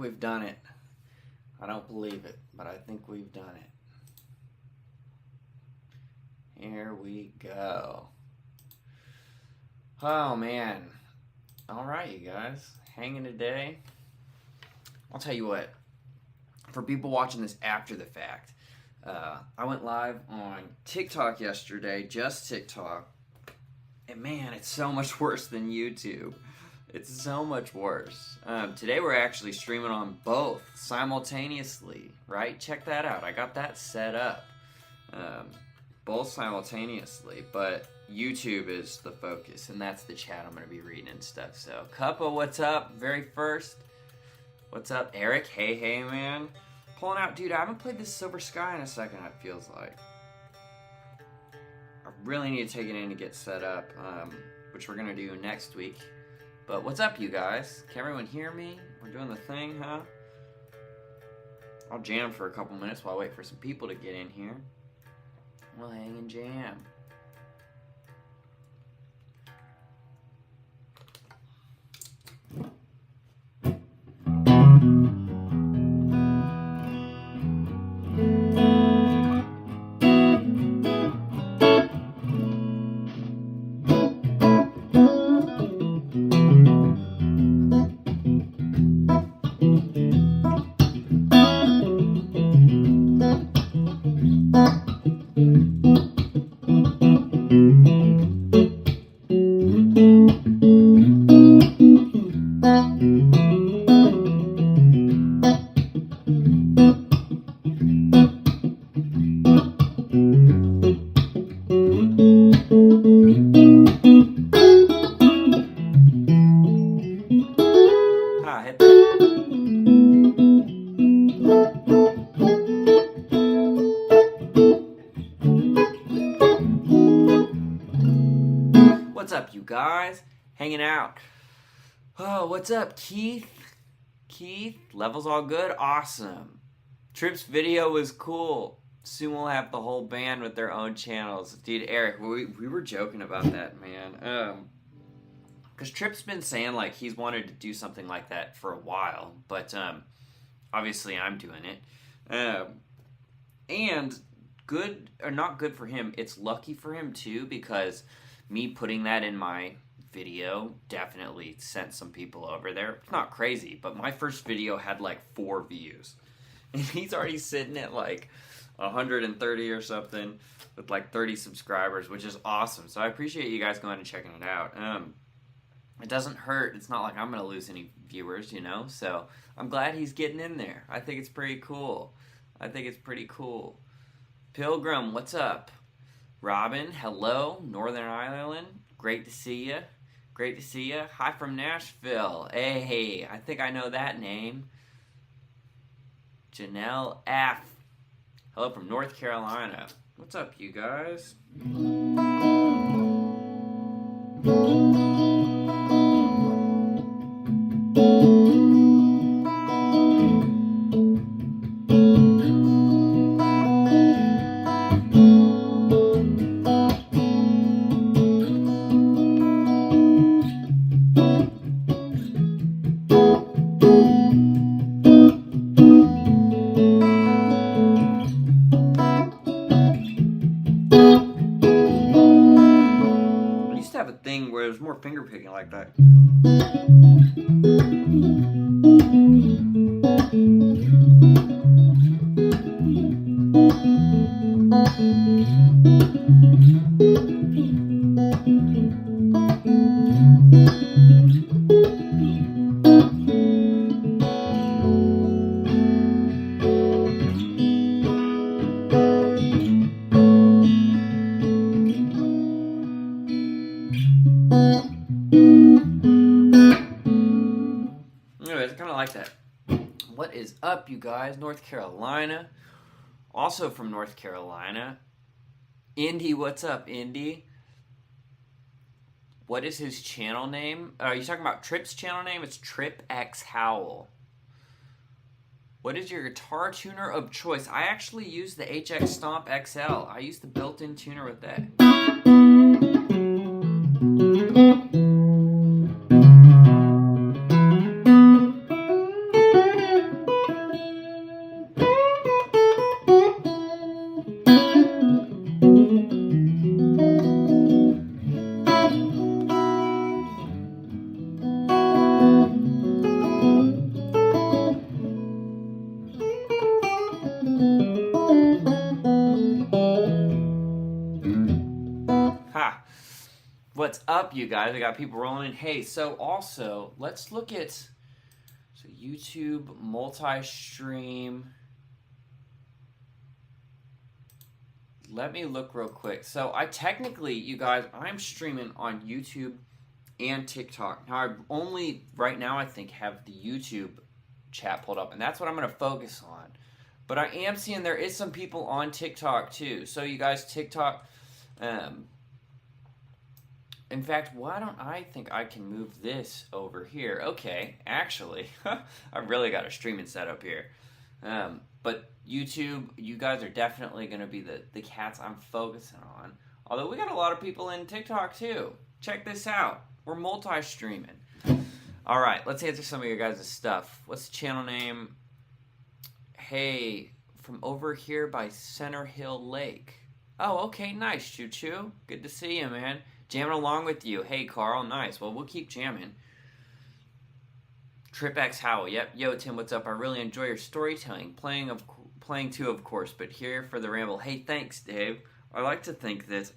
we've done it. I don't believe it, but I think we've done it. Here we go. Oh, man. All right, you guys. Hanging today. I'll tell you what. For people watching this after the fact, I went live on TikTok yesterday, just TikTok. And man, it's so much worse than YouTube. It's so much worse. Today we're actually streaming on both simultaneously, right? Check that out. I got that set up. Both simultaneously, but YouTube is the focus, and that's the chat I'm going to be reading and stuff. So, Cuppa, what's up? Very first. What's up, Eric? Hey, man. Pulling out. Dude, I haven't played this Silver Sky in a second, it feels like. I really need to take it in to get set up, which we're going to do next week. But what's up, you guys? Can everyone hear me? We're doing the thing, huh? I'll jam for a couple minutes while I wait for some people to get in here. We'll hang and jam. What's up, you guys? Hanging out. Oh, what's up, Keith? Keith, levels all good? Awesome. Trip's video was cool. Soon we'll have the whole band with their own channels. Dude, Eric, we were joking about that, man. Because Trip's been saying, like, he's wanted to do something like that for a while. But, obviously I'm doing it. And good, or not good for him, it's lucky for him, too, because me putting that in my video definitely sent some people over there. It's not crazy, but my first video had like 4 views. And he's already sitting at like 130 or something with like 30 subscribers, which is awesome. So I appreciate you guys going and checking it out. It doesn't hurt. It's not like I'm going to lose any viewers, you know? So I'm glad he's getting in there. I think it's pretty cool. Pilgrim, what's up? Robin, hello, Northern Ireland. Great to see you. Hi from Nashville. Hey, I think I know that name. Janelle F. Hello from North Carolina. What's up, you guys? Finger picking like that. Up, you guys? North Carolina. Also from North Carolina. Indy, what's up, Indy? What is his channel name? Are you talking about Trip's channel name? It's Trip X Howell. What is your guitar tuner of choice? I actually use the HX Stomp XL. I use the built-in tuner with that. What's up, you guys? I got people rolling in. Hey, so also, let's look at YouTube multi-stream. Let me look real quick. So I technically, you guys, I'm streaming on YouTube and TikTok. Now I only, right now, I think have the YouTube chat pulled up, and that's what I'm going to focus on. But I am seeing there is some people on TikTok too. So you guys, TikTok, in fact, why don't I think I can move this over here? Okay, actually, I've really got a streaming setup here. But YouTube, you guys are definitely going to be the cats I'm focusing on. Although we got a lot of people in TikTok too. Check this out. We're multi-streaming. All right, let's answer some of your guys' stuff. What's the channel name? Hey, from over here by Center Hill Lake. Oh, okay, nice, Choo Choo. Good to see you, man. Jamming along with you. Hey, Carl, nice. Well, we'll keep jamming. Trip X Howell, yep. Yo, Tim, what's up? I really enjoy your storytelling. Playing too, of course, but here for the ramble. Hey, thanks, Dave. I like to think that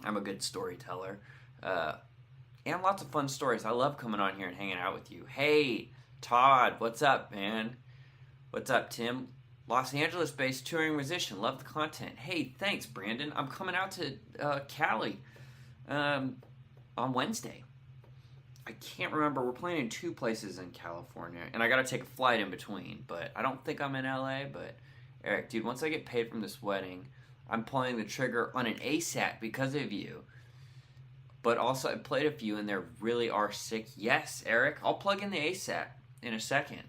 I'm a good storyteller. And lots of fun stories. I love coming on here and hanging out with you. Hey, Todd, what's up, man? What's up, Tim? Los Angeles-based touring musician. Love the content. Hey, thanks, Brandon. I'm coming out to Cali on Wednesday. I can't remember. We're playing in 2 places in California, and I got to take a flight in between. But I don't think I'm in LA. But Eric, dude, once I get paid from this wedding, I'm pulling the trigger on an ASAT because of you. But also, I played a few, and they really are sick. Yes, Eric, I'll plug in the ASAT in a second.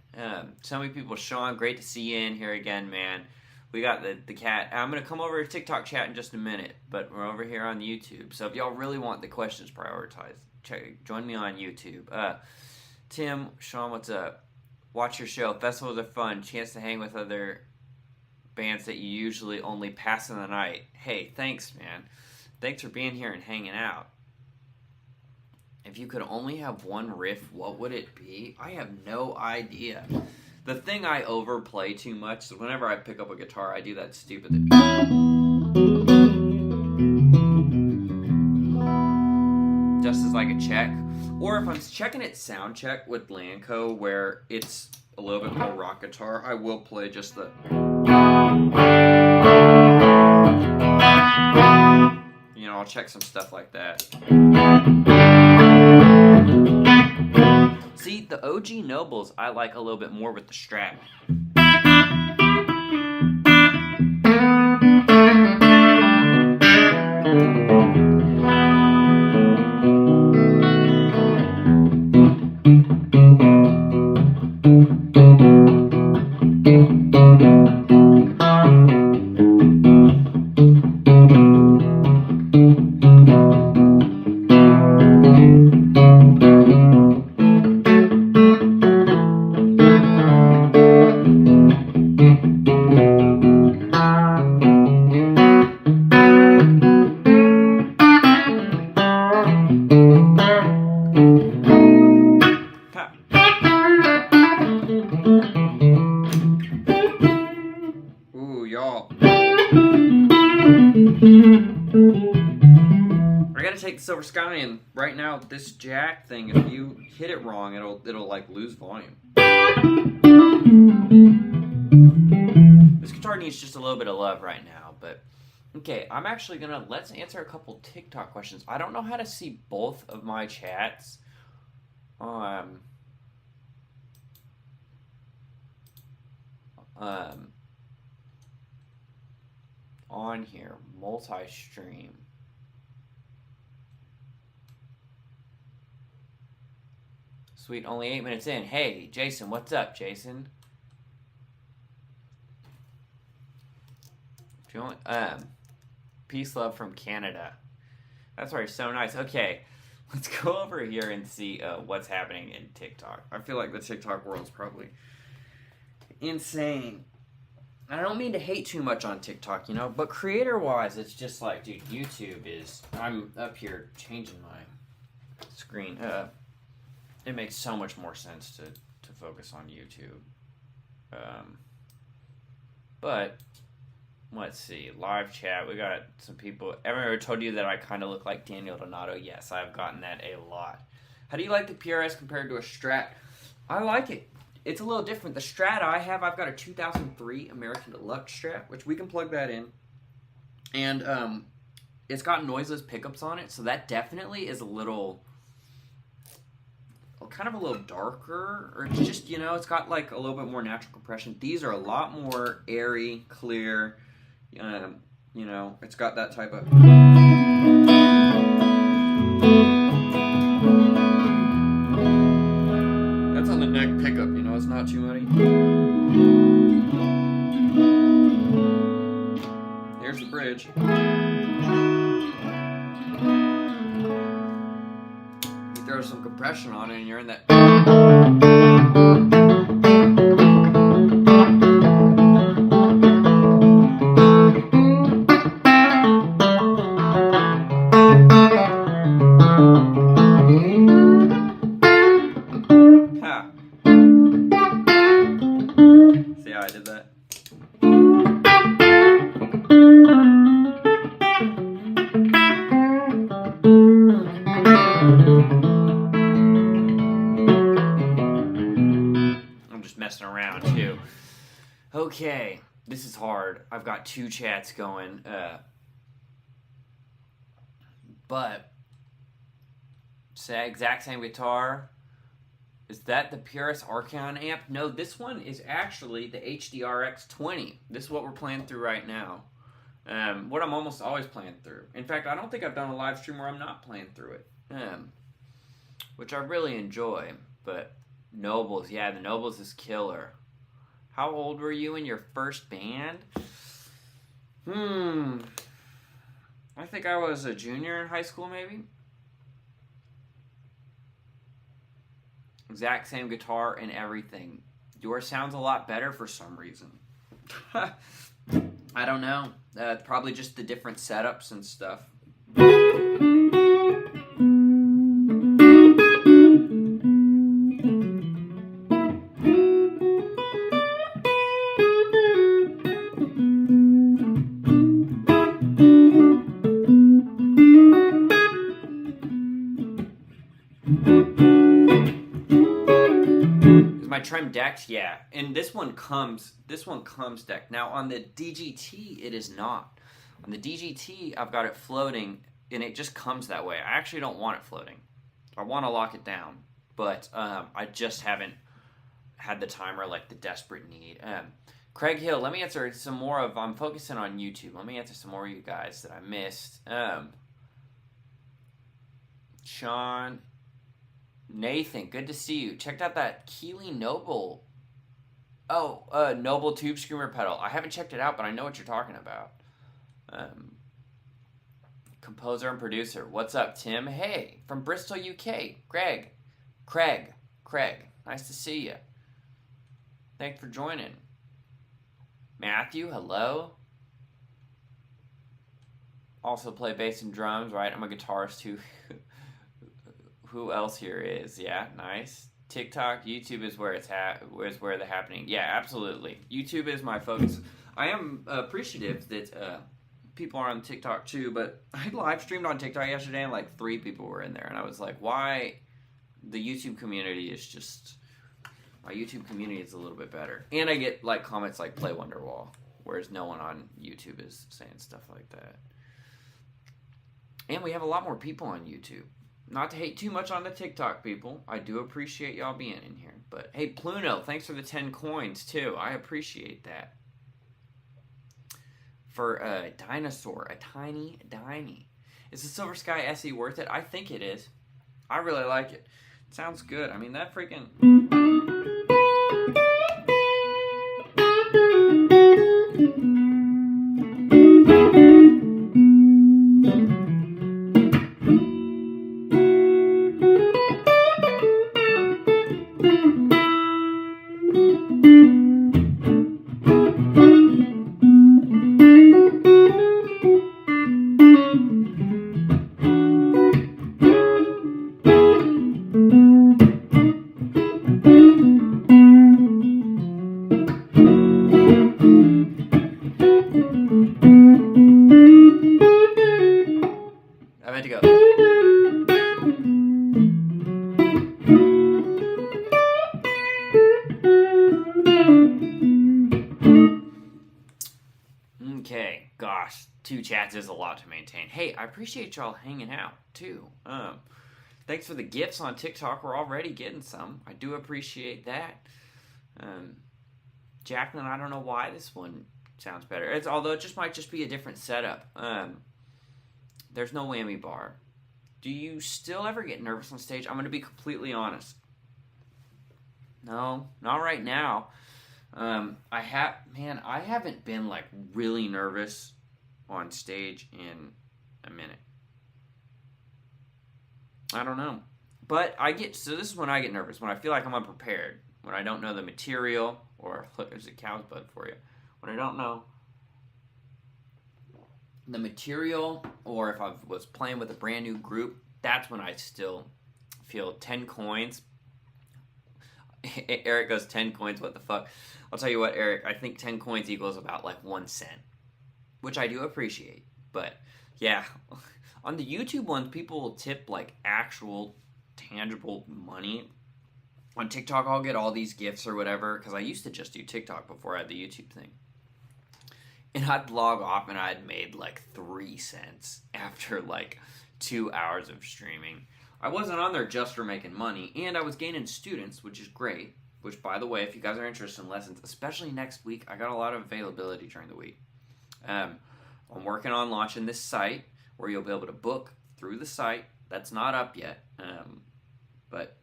So many people. Sean, great to see you in here again, man. We got the cat. I'm going to come over to TikTok chat in just a minute, but we're over here on YouTube. So if y'all really want the questions prioritized, join me on YouTube. Tim, Sean, what's up? Watch your show. Festivals are fun. Chance to hang with other bands that you usually only pass in the night. Hey, thanks, man. Thanks for being here and hanging out. If you could only have one riff, what would it be? I have no idea. The thing I overplay too much is whenever I pick up a guitar, I do that stupid thing. Just as like a check. Or if I'm checking it sound check with Lanco, where it's a little bit more rock guitar, I will play just the... You know, I'll check some stuff like that. See, the OG Nobles I like a little bit more with the Strat. Silver Sky, and right now this jack thing, if you hit it wrong, it'll like lose volume. This guitar needs just a little bit of love right now, but okay, I'm actually let's answer a couple TikTok questions. I don't know how to see both of my chats. On here, multi-stream. Sweet, only 8 minutes in. Hey, Jason, what's up, Jason? Peace, love from Canada. That's already so nice. Okay, let's go over here and see what's happening in TikTok. I feel like the TikTok world's probably insane. I don't mean to hate too much on TikTok, you know, but creator-wise, it's just like, dude, YouTube is... I'm up here changing my screen. It makes so much more sense to focus on YouTube. But Let's see. Live chat. We got some people. Ever told you that I kind of look like Daniel Donato? Yes, I've gotten that a lot. How do you like the PRS compared to a Strat? I like it. It's a little different. The Strat I've got a 2003 American Deluxe Strat, which we can plug that in. And it's got noiseless pickups on it, so that definitely is kind of a little darker, or it's just, it's got like a little bit more natural compression. These are a lot more airy, clear, it's got that type of... That's on the neck pickup, it's not too muddy. Here's the bridge. Throw some compression on it and you're in that. Ha. See how I did that? Messing around too. Okay, this is hard. I've got 2 chats going, but exact same guitar. Is that the PRS Archeon amp? No, this one is actually the HDRX 20. This is what we're playing through right now. What I'm almost always playing through. In fact, I don't think I've done a live stream where I'm not playing through it, which I really enjoy. But Nobles, yeah, the Nobles is killer. How old were you in your first band? I think I was a junior in high school, maybe. Exact same guitar and everything. Yours sounds a lot better for some reason. I don't know. Probably just the different setups and stuff. My Trem decks, yeah, and this one comes decked. Now on the DGT, it is not. On the DGT, I've got it floating, and it just comes that way. I actually don't want it floating. I want to lock it down, but I just haven't had the time or like the desperate need. Craig Hill, let me answer some more of. I'm focusing on YouTube. Let me answer some more of you guys that I missed. Sean. Nathan, good to see you. Checked out that Keeley Noble. Noble Tube Screamer pedal. I haven't checked it out, but I know what you're talking about. Composer and producer. What's up, Tim? Hey, from Bristol, UK. Craig. Nice to see you. Thanks for joining. Matthew, hello. Also play bass and drums, right? I'm a guitarist too. Who else here is? Yeah, nice. TikTok, YouTube is where it's where they're happening. Yeah, absolutely. YouTube is my focus. I am appreciative that people are on TikTok too, but I live streamed on TikTok yesterday and like 3 people were in there, and I was like, why? The YouTube community is just, my YouTube community is a little bit better, and I get like comments like "Play Wonderwall," whereas no one on YouTube is saying stuff like that. And we have a lot more people on YouTube. Not to hate too much on the TikTok people. I do appreciate y'all being in here. But hey, Pluno, thanks for the 10 coins too. I appreciate that. For a dinosaur, a tiny Diney. Is the Silver Sky SE worth it? I think it is. I really like it. It sounds good. I mean, that freaking... Okay, gosh, 2 chats is a lot to maintain. Hey, I appreciate y'all hanging out too. Thanks for the gifts on TikTok. We're already getting some. I do appreciate that. Jacqueline, I don't know why this one sounds better. Although it might just be a different setup. There's no whammy bar. Do you still ever get nervous on stage? I'm going to be completely honest. No, not right now. I haven't been like really nervous on stage in a minute. I don't know. But this is when I get nervous, when I feel like I'm unprepared, when I don't know the material, or look, there's a cow's butt for you. When I don't know the material, or if I was playing with a brand new group, that's when I still feel 10 coins. Eric goes, 10 coins, what the fuck? I'll tell you what, Eric, I think 10 coins equals about like 1 cent, which I do appreciate. But yeah, on the YouTube ones, people will tip like actual tangible money. On TikTok, I'll get all these gifts or whatever, because I used to just do TikTok before I had the YouTube thing. And I'd log off and I'd made like 3 cents after like 2 hours of streaming. I wasn't on there just for making money, and I was gaining students, which is great. Which, by the way, if you guys are interested in lessons, especially next week, I got a lot of availability during the week. I'm working on launching this site where you'll be able to book through the site. That's not up yet, but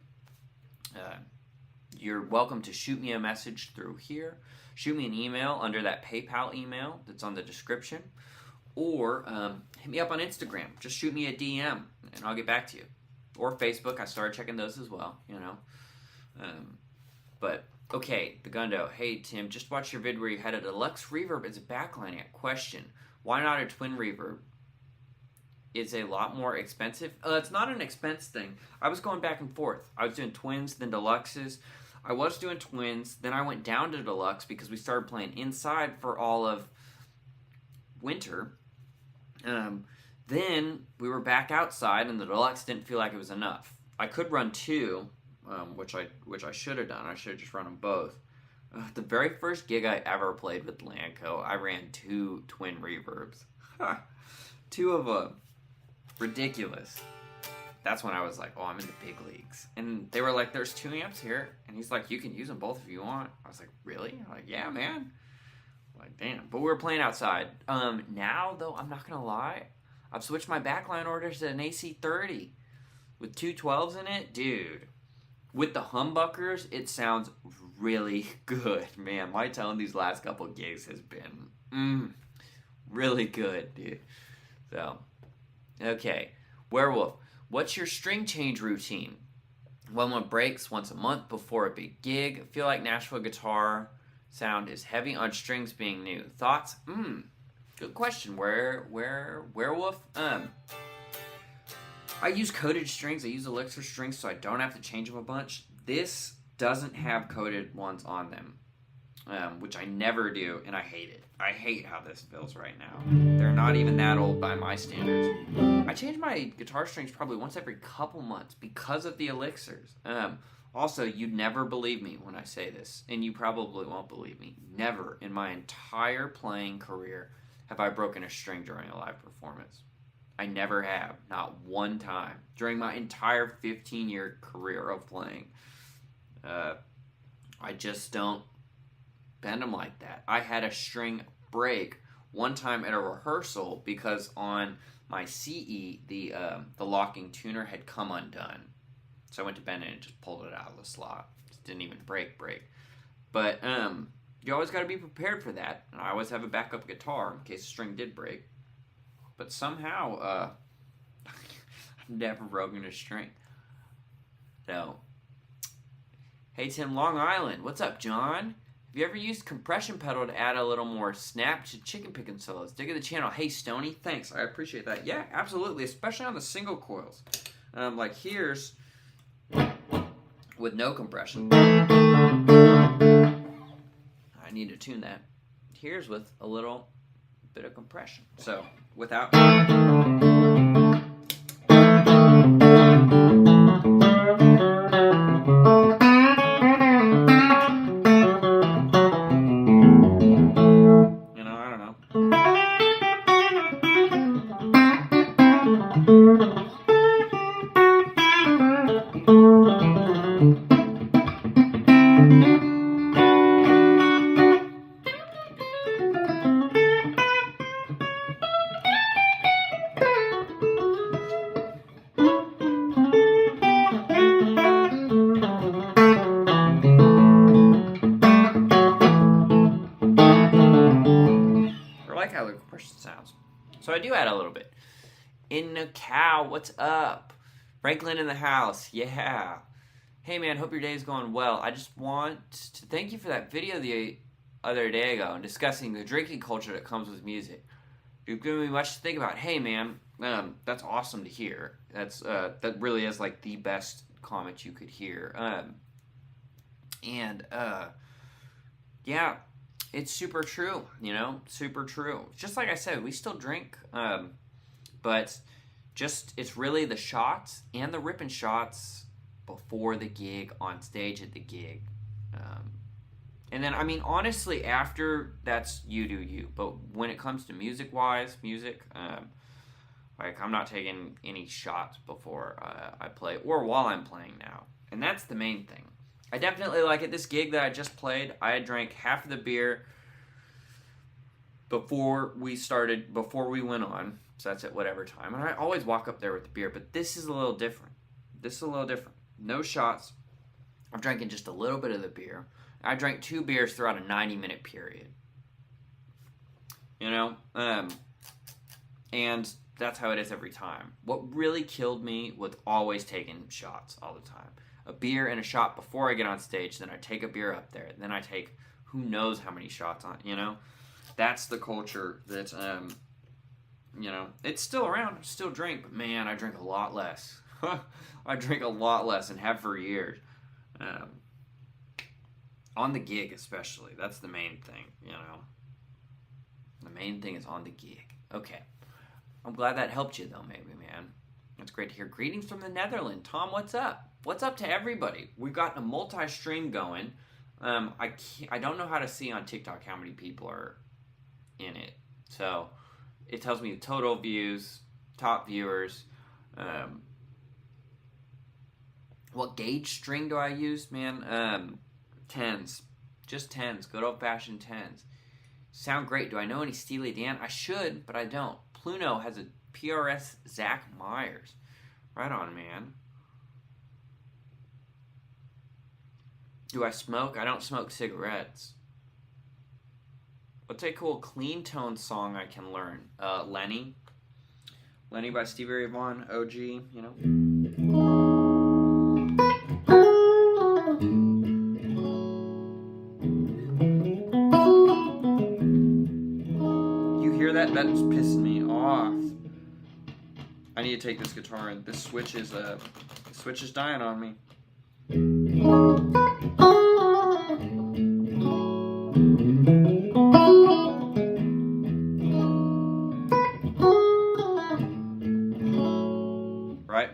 you're welcome to shoot me a message through here. Shoot me an email under that PayPal email that's on the description, or hit me up on Instagram. Just shoot me a DM, and I'll get back to you. Or Facebook. I started checking those as well, you know. But, okay, the Gundo. Hey, Tim, just watched your vid where you had a deluxe reverb as a backlining. Question, why not a twin reverb? Is a lot more expensive? It's not an expense thing. I was going back and forth. I was doing twins, then deluxes. I was doing twins, then I went down to deluxe because we started playing inside for all of winter. Then we were back outside, and the deluxe didn't feel like it was enough. I could run 2, which I should have done. I should have just run them both. The very first gig I ever played with Lanco, I ran 2 twin reverbs. 2 of them. Ridiculous. That's when I was like, oh, I'm in the big leagues. And they were like, there's 2 amps here. And he's like, you can use them both if you want. I was like, really? I'm like, yeah, man. I'm like, damn. But we were playing outside. Now, though, I'm not going to lie. I've switched my backline orders to an AC30 with 2 12s in it. Dude, with the humbuckers, it sounds really good, man. My tone these last couple gigs has been really good, dude. So, okay. Werewolf, what's your string change routine? One breaks once a month before a big gig. I feel like Nashville guitar sound is heavy on strings being new. Thoughts? Good question. Werewolf? I use coated strings. I use Elixir strings, so I don't have to change them a bunch. This doesn't have coated ones on them, which I never do, and I hate it. I hate how this feels right now. They're not even that old by my standards. I change my guitar strings probably once every couple months because of the Elixirs. Also, you'd never believe me when I say this, and you probably won't believe me. Never in my entire playing career have I broken a string during a live performance. I never have. Not one time. During my entire 15-year career of playing. I just don't bend them like that. I had a string break one time at a rehearsal because on my CE, the locking tuner had come undone. So I went to bend it and just pulled it out of the slot. It didn't even break. But you always got to be prepared for that. And I always have a backup guitar in case the string did break. But somehow, I've never broken a string. So, hey Tim, Long Island. What's up, John? Have you ever used compression pedal to add a little more snap to chicken picking solos? Dig at the channel. Hey, Stony. Thanks. I appreciate that. Yeah, absolutely. Especially on the single coils. Like here's with no compression. I need to tune that. Here's with a little bit of compression. So, without... like how the compression sounds. So I do add a little bit. In the cow, what's up? Franklin in the house, yeah. Hey man, hope your day is going well. I just want to thank you for that video the other day ago and discussing the drinking culture that comes with music. You've given me much to think about. Hey man, that's awesome to hear. That really is like the best comment you could hear. Yeah, it's super true, super true. Just like I said, we still drink, but it's really the shots and the ripping shots before the gig, on stage at the gig. And then, I mean, honestly, after, that's you do you. But when it comes to music, like, I'm not taking any shots before I play, or while I'm playing now. And that's the main thing. I definitely, like, at this gig that I just played, I had drank half of the beer before we went on. So that's at whatever time. And I always walk up there with the beer, but this is a little different. No shots. I'm drinking just a little bit of the beer. I drank 2 beers throughout a 90-minute period. And that's how it is every time. What really killed me was always taking shots all the time. A beer and a shot before I get on stage, then I take a beer up there, then I take who knows how many shots on, That's the culture that, it's still around. I still drink, but man, I drink a lot less. I drink a lot less and have for years. On the gig especially. That's the main thing, The main thing is on the gig. Okay. I'm glad that helped you though, maybe, man. That's great to hear. Greetings from the Netherlands. Tom, what's up? What's up to everybody? We've got a multi-stream going. I don't know how to see on TikTok how many people are in it. So it tells me the total views, top viewers. What gauge string do I use, man? 10s. Just 10s. Good old-fashioned 10s. Sound great. Do I know any Steely Dan? I should, but I don't. Pluno has a PRS Zach Myers. Right on, man. Do I smoke? I don't smoke cigarettes. What's a cool clean tone song I can learn? Lenny. Lenny by Stevie Ray Vaughan, OG, You hear that? That's pissing me off. I need to take this guitar and this switch is dying on me. Right?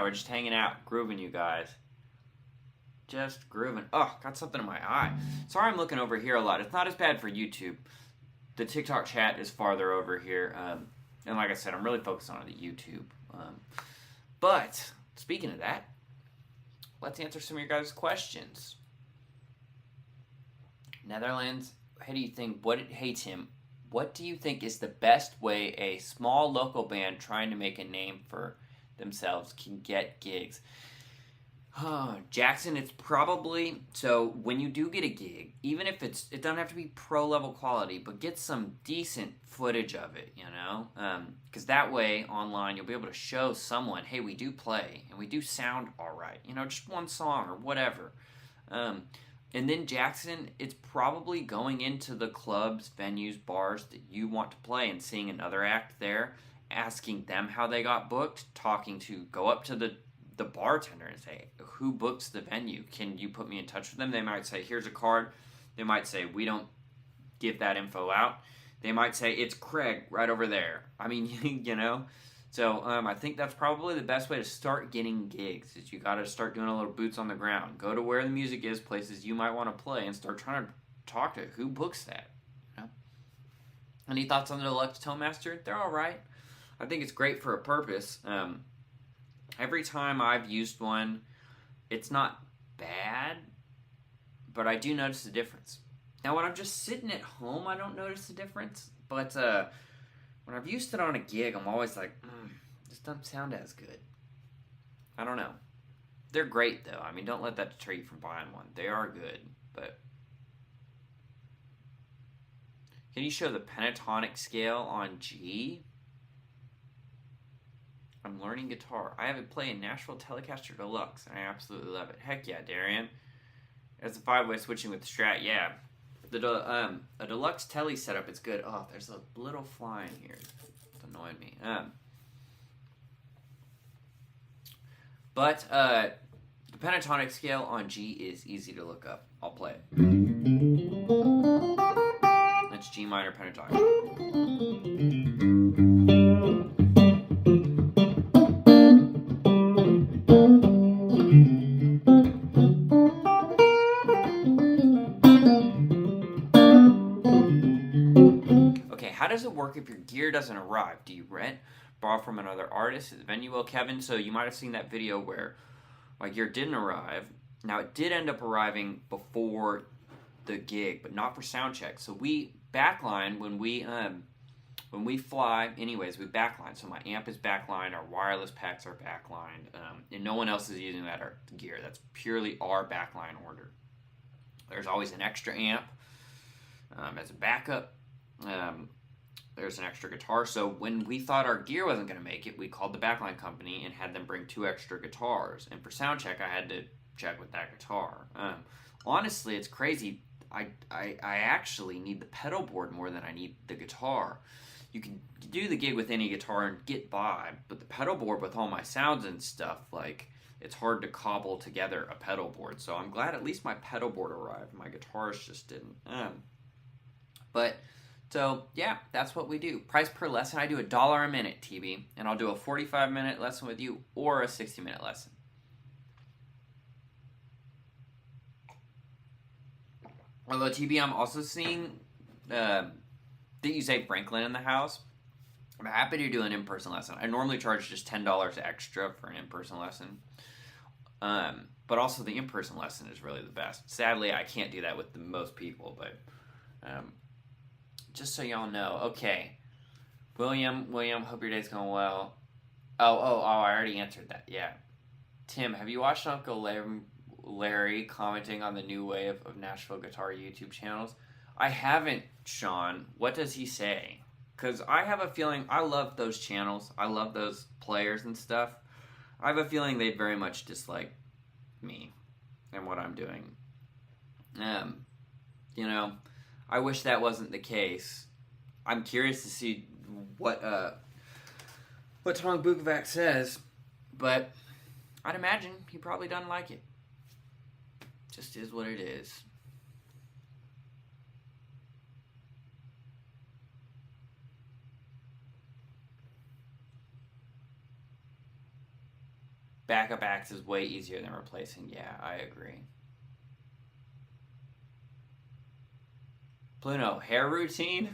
Just hanging out, grooving, you guys. Just grooving. Oh, got something in my eye. Sorry I'm looking over here a lot. It's not as bad for YouTube. The TikTok chat is farther over here. And like I said, I'm really focused on the YouTube. But, speaking of that, let's answer some of your guys' questions. Netherlands, hey Tim, what do you think is the best way a small local band trying to make a name for themselves can get gigs? Jackson, it's probably, so when you do get a gig, even if it doesn't have to be pro level quality, but get some decent footage of it, you know? Because that way, online, you'll be able to show someone, hey, we do play, and we do sound all right, you know, just one song or whatever. And then Jackson, it's probably going into the clubs, venues, bars that you want to play and seeing another act there, asking them how they got booked, go up to the bartender and say, who books the venue? Can you put me in touch with them? They might say, here's a card. They might say, we don't give that info out. They might say, it's Craig right over there. I mean, you know? So I think that's probably the best way to start getting gigs is you got to start doing a little boots on the ground. Go to where the music is, places you might want to play, and start trying to talk to who books that. You know? Any thoughts on the Deluxe Toastmaster? They're all right. I think it's great for a purpose. Every time I've used one, it's not bad, but I do notice the difference. Now, when I'm just sitting at home, I don't notice the difference, but when I've used it on a gig, I'm always like, this doesn't sound as good. I don't know. They're great, though. I mean, don't let that deter you from buying one. They are good, but... Can you show the pentatonic scale on G? I'm learning guitar. I have it play in Nashville Telecaster Deluxe, and I absolutely love it. Heck yeah, Darian. There's a 5-way switching with the Strat, yeah. A Deluxe Tele setup is good. Oh, there's a little fly in here. It's annoying me. But the pentatonic scale on G is easy to look up. I'll play it. That's G minor pentatonic. How does it work if your gear doesn't arrive? Do you rent, borrow from another artist? Is the venue well, Kevin? So you might have seen that video where my gear didn't arrive. Now it did end up arriving before the gig, but not for sound check. So we backline when we fly. Anyways, we backline. So my amp is backlined, our wireless packs are backlined, and no one else is using that gear. That's purely our backline order. There's always an extra amp as a backup. There's an extra guitar. So when we thought our gear wasn't going to make it, we called the backline company and had them bring 2 extra guitars. And for sound check, I had to check with that guitar. Honestly, it's crazy. I actually need the pedal board more than I need the guitar. You can do the gig with any guitar and get by, but the pedal board with all my sounds and stuff, like, it's hard to cobble together a pedal board. So I'm glad at least my pedal board arrived. My guitars just didn't. So, yeah, that's what we do. Price per lesson, I do $1 a minute, TB, and I'll do a 45-minute lesson with you or a 60-minute lesson. Although, TB, I'm also seeing that you say Franklin in the house. I'm happy to do an in-person lesson. I normally charge just $10 extra for an in-person lesson. But also the in-person lesson is really the best. Sadly, I can't do that with most people, but... just so y'all know. Okay. William, hope your day's going well. Oh, I already answered that. Yeah. Tim, have you watched Uncle Larry commenting on the new wave of Nashville guitar YouTube channels? I haven't, Sean. What does he say? Because I have a feeling, I love those channels. I love those players and stuff. I have a feeling they'd very much dislike me and what I'm doing. You know, I wish that wasn't the case. I'm curious to see what Tom Bukovac says, but I'd imagine he probably doesn't like it. Just is what it is. Backup acts is way easier than replacing. Yeah, I agree. Pluno, hair routine?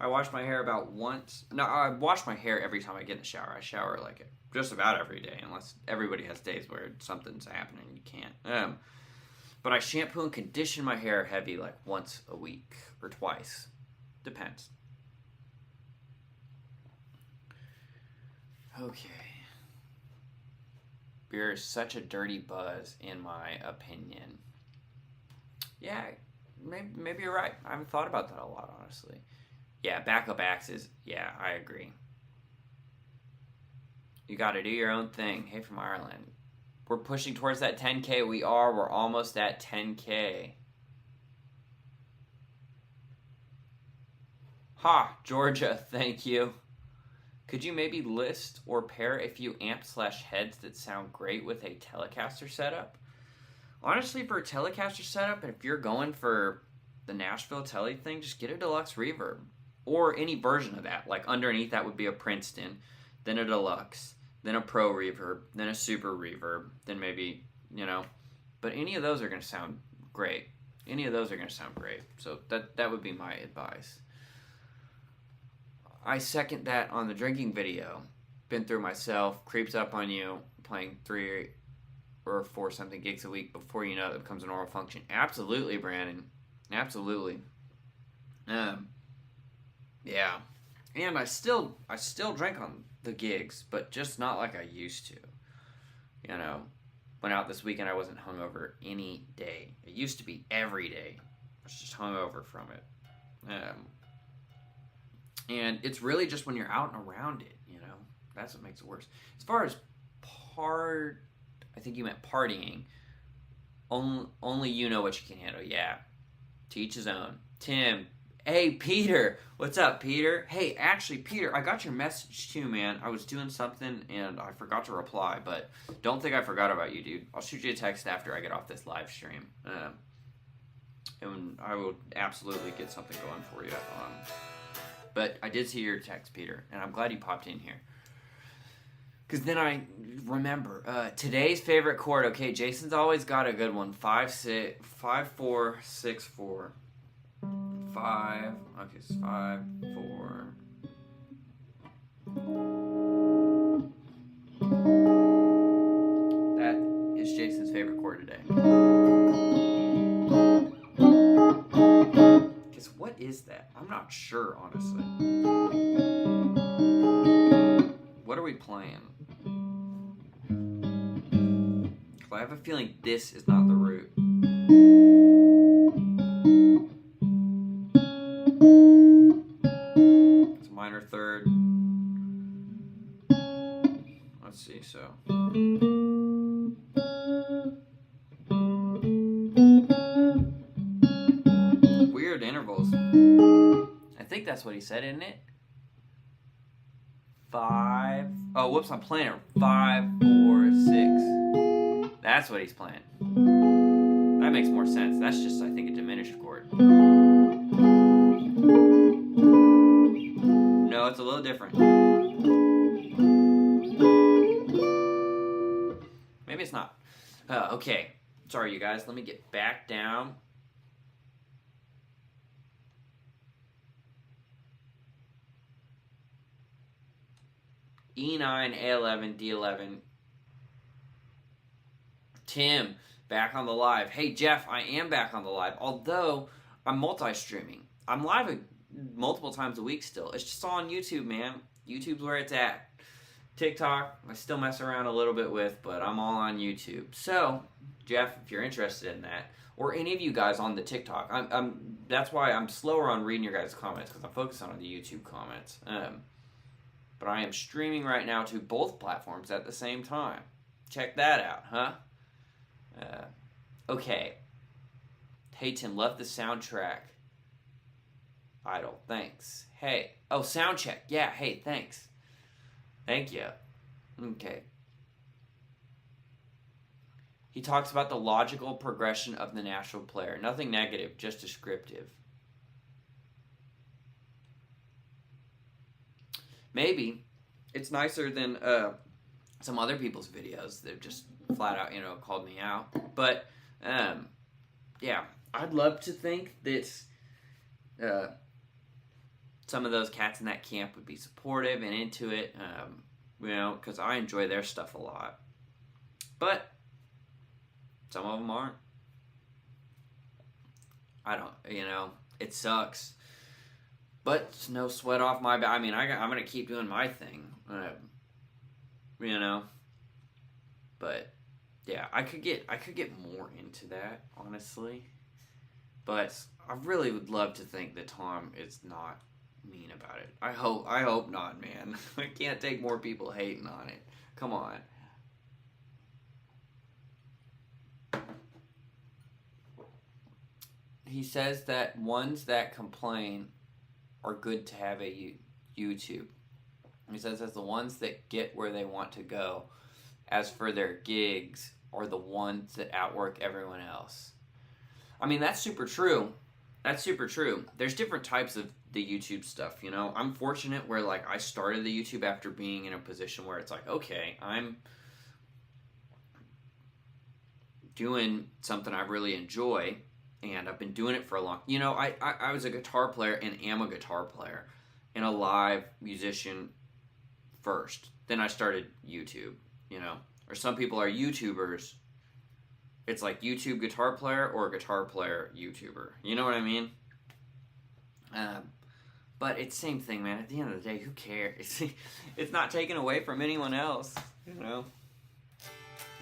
I wash my hair about once. No, I wash my hair every time I get in the shower. I shower like just about every day, unless everybody has days where something's happening and you can't. But I shampoo and condition my hair heavy like once a week or twice. Depends. Okay. beer is such a dirty buzz, in my opinion. Yeah, maybe you're right. I haven't thought about that a lot, honestly. Yeah, backup acts is, yeah, I agree. You got to do your own thing. Hey, from Ireland. We're pushing towards that 10K. We are. We're almost at 10K. Ha, Georgia, thank you. Could you maybe list or pair a few amp/heads that sound great with a Telecaster setup? Honestly, for a Telecaster setup, if you're going for the Nashville Tele thing, just get a deluxe reverb. Or any version of that. Like underneath that would be a Princeton, then a deluxe, then a pro reverb, then a super reverb, then maybe, but any of those are going to sound great. So that would be my advice. I second that on the drinking video. Been through myself, creeps up on you, playing 3 or 4 something gigs a week before you know it becomes a normal function. Absolutely, Brandon. Absolutely. Yeah. And I still drink on the gigs, but just not like I used to. Went out this weekend, I wasn't hungover any day. It used to be every day. I was just hungover from it. And it's really just when you're out and around it, that's what makes it worse. As far as I think you meant partying. Only you know what you can handle. Yeah. To each his own. Tim. Hey, Peter. What's up, Peter? Hey, actually, Peter, I got your message too, man. I was doing something and I forgot to reply, but don't think I forgot about you, dude. I'll shoot you a text after I get off this live stream. And I will absolutely get something going for you. But I did see your text, Peter, and I'm glad you popped in here. Because then I remember today's favorite chord. Okay, Jason's always got a good one. 5, 6, 5, 4, 6, 4. 5. Okay, so 5, 4. That is Jason's favorite chord today. Because what is that? I'm not sure, honestly. What are we playing? I have a feeling this is not the root. It's a minor third. Let's see, so. Weird intervals. I think that's what he said, isn't it? 5. Oh, whoops, I'm playing it. 5, 4, 6. That's what he's playing. That makes more sense. That's just, I think, a diminished chord. No, it's a little different. Maybe it's not. Okay. Sorry, you guys. Let me get back down. E9, A11, D11. Tim, back on the live. Hey, Jeff, I am back on the live. Although, I'm multi-streaming. I'm live multiple times a week still. It's just all on YouTube, man. YouTube's where it's at. TikTok, I still mess around a little bit with, but I'm all on YouTube. So, Jeff, if you're interested in that, or any of you guys on the TikTok, that's why I'm slower on reading your guys' comments, because I'm focused on the YouTube comments. But I am streaming right now to both platforms at the same time. Check that out, huh? Okay. Hey, Tim, love the soundtrack. Idol, thanks. Hey. Oh, sound check. Yeah, hey, thanks. Thank you. Okay. He talks about the logical progression of the Nashville player. Nothing negative, just descriptive. Maybe it's nicer than some other people's videos that just flat out, called me out. But, yeah, I'd love to think that some of those cats in that camp would be supportive and into it, because I enjoy their stuff a lot. But some of them aren't. I don't, it sucks. But no sweat off my back. I mean, I'm going to keep doing my thing. But yeah, I could get more into that, honestly. But I really would love to think that Tom is not mean about it. I hope not, man. I can't take more people hating on it. Come on. He says that ones that complain are good to have a YouTube. He says that the ones that get where they want to go, as for their gigs, are the ones that outwork everyone else. I mean, that's super true. That's super true. There's different types of the YouTube stuff, you know. I'm fortunate where, like, I started the YouTube after being in a position where it's like, okay, I'm doing something I really enjoy, and I've been doing it for a long... You know, I was a guitar player and am a guitar player and a live musician first. Then I started YouTube, you know. Or some people are YouTubers. It's like YouTube guitar player or guitar player YouTuber. You know what I mean? But it's the same thing, man. At the end of the day, who cares? It's not taken away from anyone else, you know?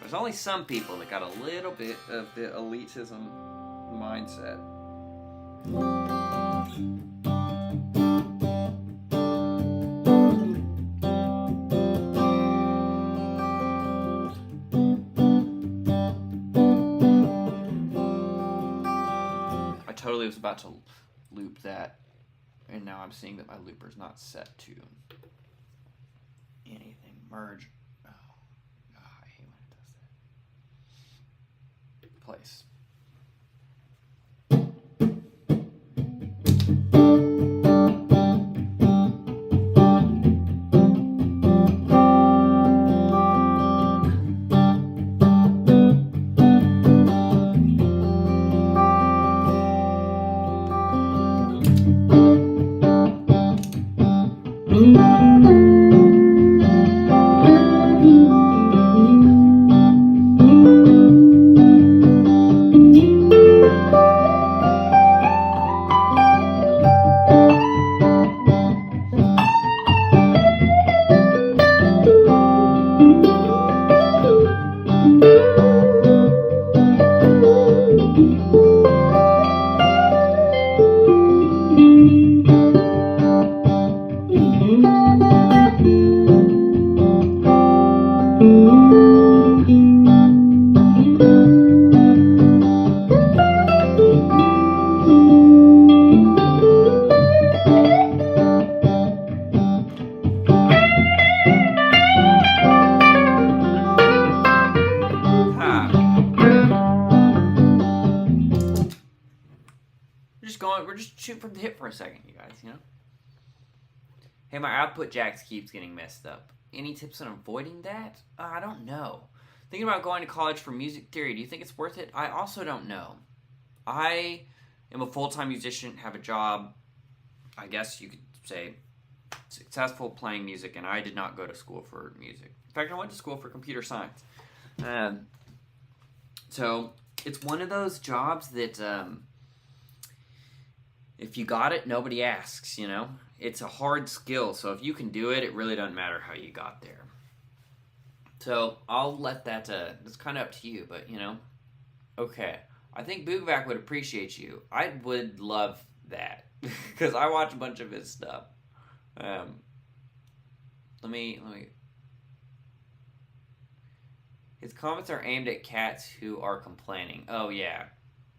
There's only some people that got a little bit of the elitism mindset. I totally was about to loop that, and now I'm seeing that my looper's not set to anything. Merge. Oh, I hate when it does that. Place. We're just shooting from the hip for a second, you guys, you know? Hey, my output jacks keeps getting messed up. Any tips on avoiding that? I don't know. Thinking about going to college for music theory, do you think it's worth it? I also don't know. I am a full-time musician, have a job, I guess you could say, successful playing music, and I did not go to school for music. In fact, I went to school for computer science. So, it's one of those jobs that... if you got it, nobody asks, you know? It's a hard skill, so if you can do it, it really doesn't matter how you got there. So, I'll let that, it's kind of up to you, but, you know? Okay. I think Boogvac would appreciate you. I would love that, because I watch a bunch of his stuff. Let me... His comments are aimed at cats who are complaining. Oh, yeah.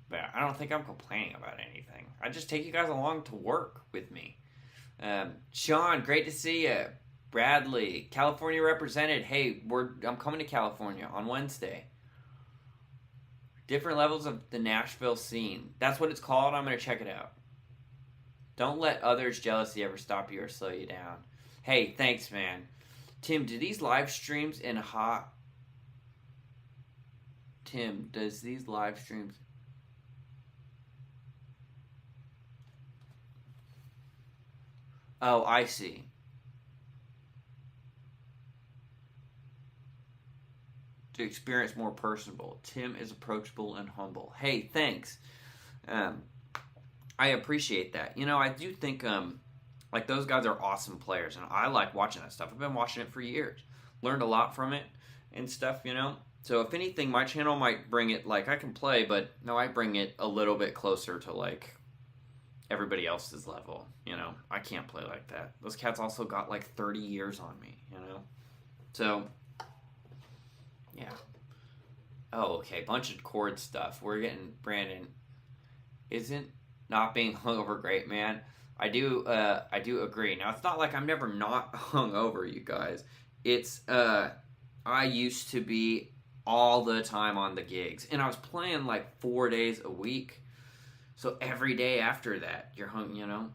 But I don't think I'm complaining about anything. I just take you guys along to work with me. Sean, great to see you. Bradley, California represented. Hey, I'm coming to California on Wednesday. Different levels of the Nashville scene. That's what it's called. I'm going to check it out. Don't let others' jealousy ever stop you or slow you down. Hey, thanks, man. Tim, do these live streams in hot... Tim, does these live streams... Oh, I see. To experience more personable. Tim is approachable and humble. Hey, thanks. I appreciate that. You know, I do think, like, those guys are awesome players, and I like watching that stuff. I've been watching it for years. Learned a lot from it and stuff, you know. So if anything, my channel might bring it, like, I can play, but no, I bring it a little bit closer to, like, everybody else's level, you know? I can't play like that. Those cats also got, like, 30 years on me, you know? So, yeah. Oh, okay, bunch of chord stuff. We're getting, Brandon, isn't not being hungover great, man? I do agree. Now, it's not like I'm never not hungover, you guys. It's, I used to be all the time on the gigs, and I was playing like 4 days a week. So every day after that, you're hung, you know.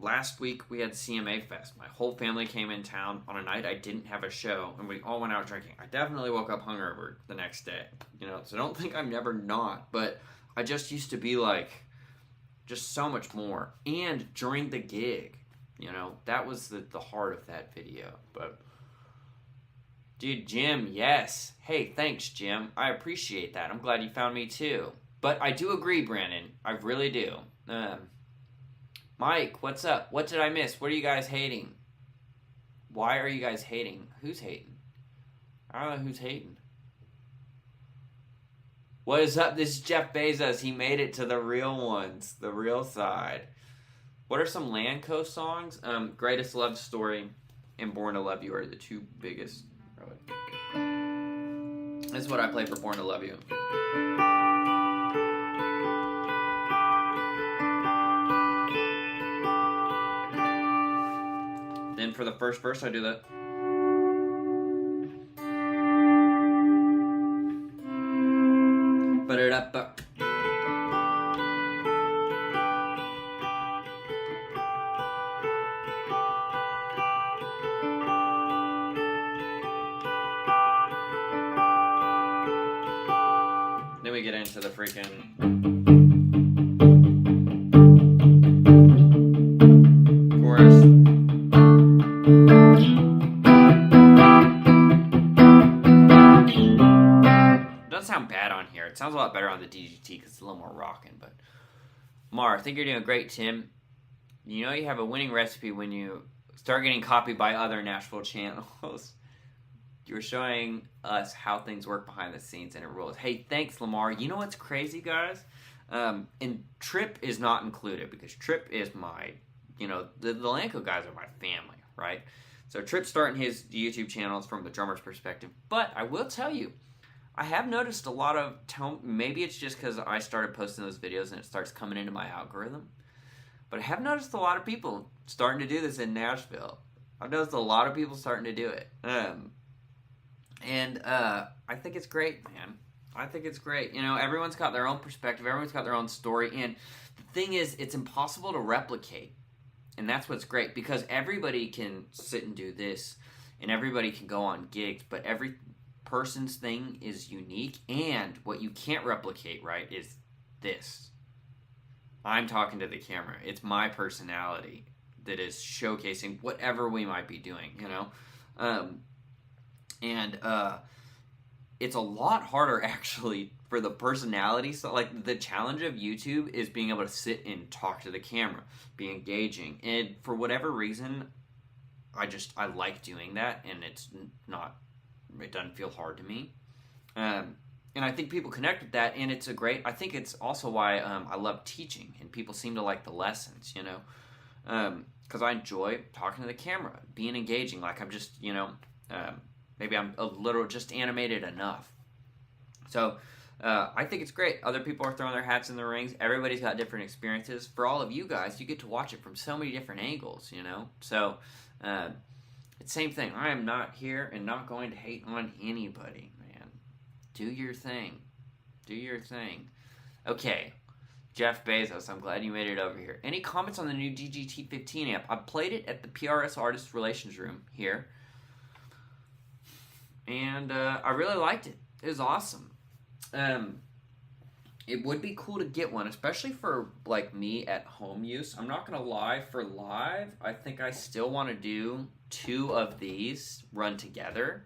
Last week we had CMA Fest. My whole family came in town on a night I didn't have a show, and we all went out drinking. I definitely woke up hungover the next day, you know. So don't think I'm never not, but I just used to be like, just so much more. And during the gig, you know, that was the heart of that video. But dude, Jim, yes. Hey, thanks, Jim. I appreciate that. I'm glad you found me too. But I do agree, Brandon. I really do. Mike, what's up? What did I miss? What are you guys hating? Why are you guys hating? Who's hating? I don't know who's hating. What is up? This is Jeff Bezos. He made it to the real ones, the real side. What are some Landco songs? Greatest Love Story and Born to Love You are the two biggest. This is what I play for Born to Love You. Then for the first verse, I do that. But it up. Then we get into the freaking chorus. Doesn't sound bad on here. It sounds a lot better on the DGT because it's a little more rocking. But Mar, I think you're doing great, Tim. You know you have a winning recipe when you start getting copied by other Nashville channels. You're showing us how things work behind the scenes, and it rules. Hey, thanks, Lamar. You know what's crazy, guys? And Trip is not included because Trip is my, you know, the Lanco guys are my family, right? So Trip's starting his YouTube channels from the drummer's perspective. But I will tell you, I have noticed a lot of, maybe it's just because I started posting those videos and it starts coming into my algorithm. But I have noticed a lot of people starting to do this in Nashville. I've noticed a lot of people starting to do it. And I think it's great, man. I think it's great. You know, everyone's got their own perspective. Everyone's got their own story. And the thing is, it's impossible to replicate. And that's what's great. Because everybody can sit and do this. And everybody can go on gigs. But every person's thing is unique. And what you can't replicate, right, is this. I'm talking to the camera. It's my personality that is showcasing whatever we might be doing, you know? And it's a lot harder, actually, for the personality. So, like, the challenge of YouTube is being able to sit and talk to the camera, be engaging. And for whatever reason, I like doing that, and it doesn't feel hard to me. And I think people connect with that, and it's I think it's also why I love teaching, and people seem to like the lessons, you know? Because I enjoy talking to the camera, being engaging, like I'm just, you know... maybe I'm a little just animated enough. So I think it's great. Other people are throwing their hats in the rings. Everybody's got different experiences. For all of you guys, you get to watch it from so many different angles, you know? So it's the same thing. I am not here and not going to hate on anybody, man. Do your thing. Do your thing. Okay. Jeff Bezos, I'm glad you made it over here. Any comments on the new DGT-15 amp? I played it at the PRS Artist Relations Room here. And I really liked it. It was awesome. It would be cool to get one, especially for, like, me at home use. I'm not going to lie, for live, I think I still want to do 2 of these run together.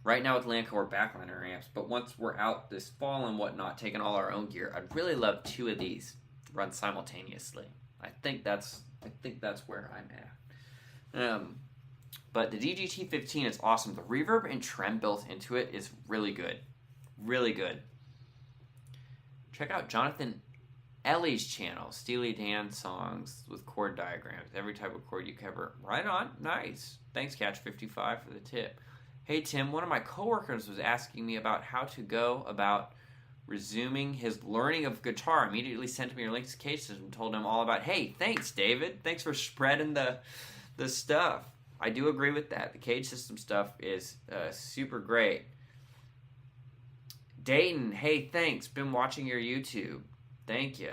Right now with Landco, we're backliner amps, but once we're out this fall and whatnot, taking all our own gear, I'd really love 2 of these run simultaneously. I think that's where I'm at. But the DGT-15 is awesome. The reverb and trem built into it is really good. Really good. Check out Jonathan Ellie's channel, Steely Dan songs with chord diagrams. Every type of chord you cover. Right on. Nice. Thanks, Catch55, for the tip. Hey, Tim, one of my coworkers was asking me about how to go about resuming his learning of guitar. Immediately sent me your links to Cage System and told him all about, hey, thanks, David. Thanks for spreading the stuff. I do agree with that. The Cage System stuff is super great. Dayton, hey, thanks. Been watching your YouTube. Thank you.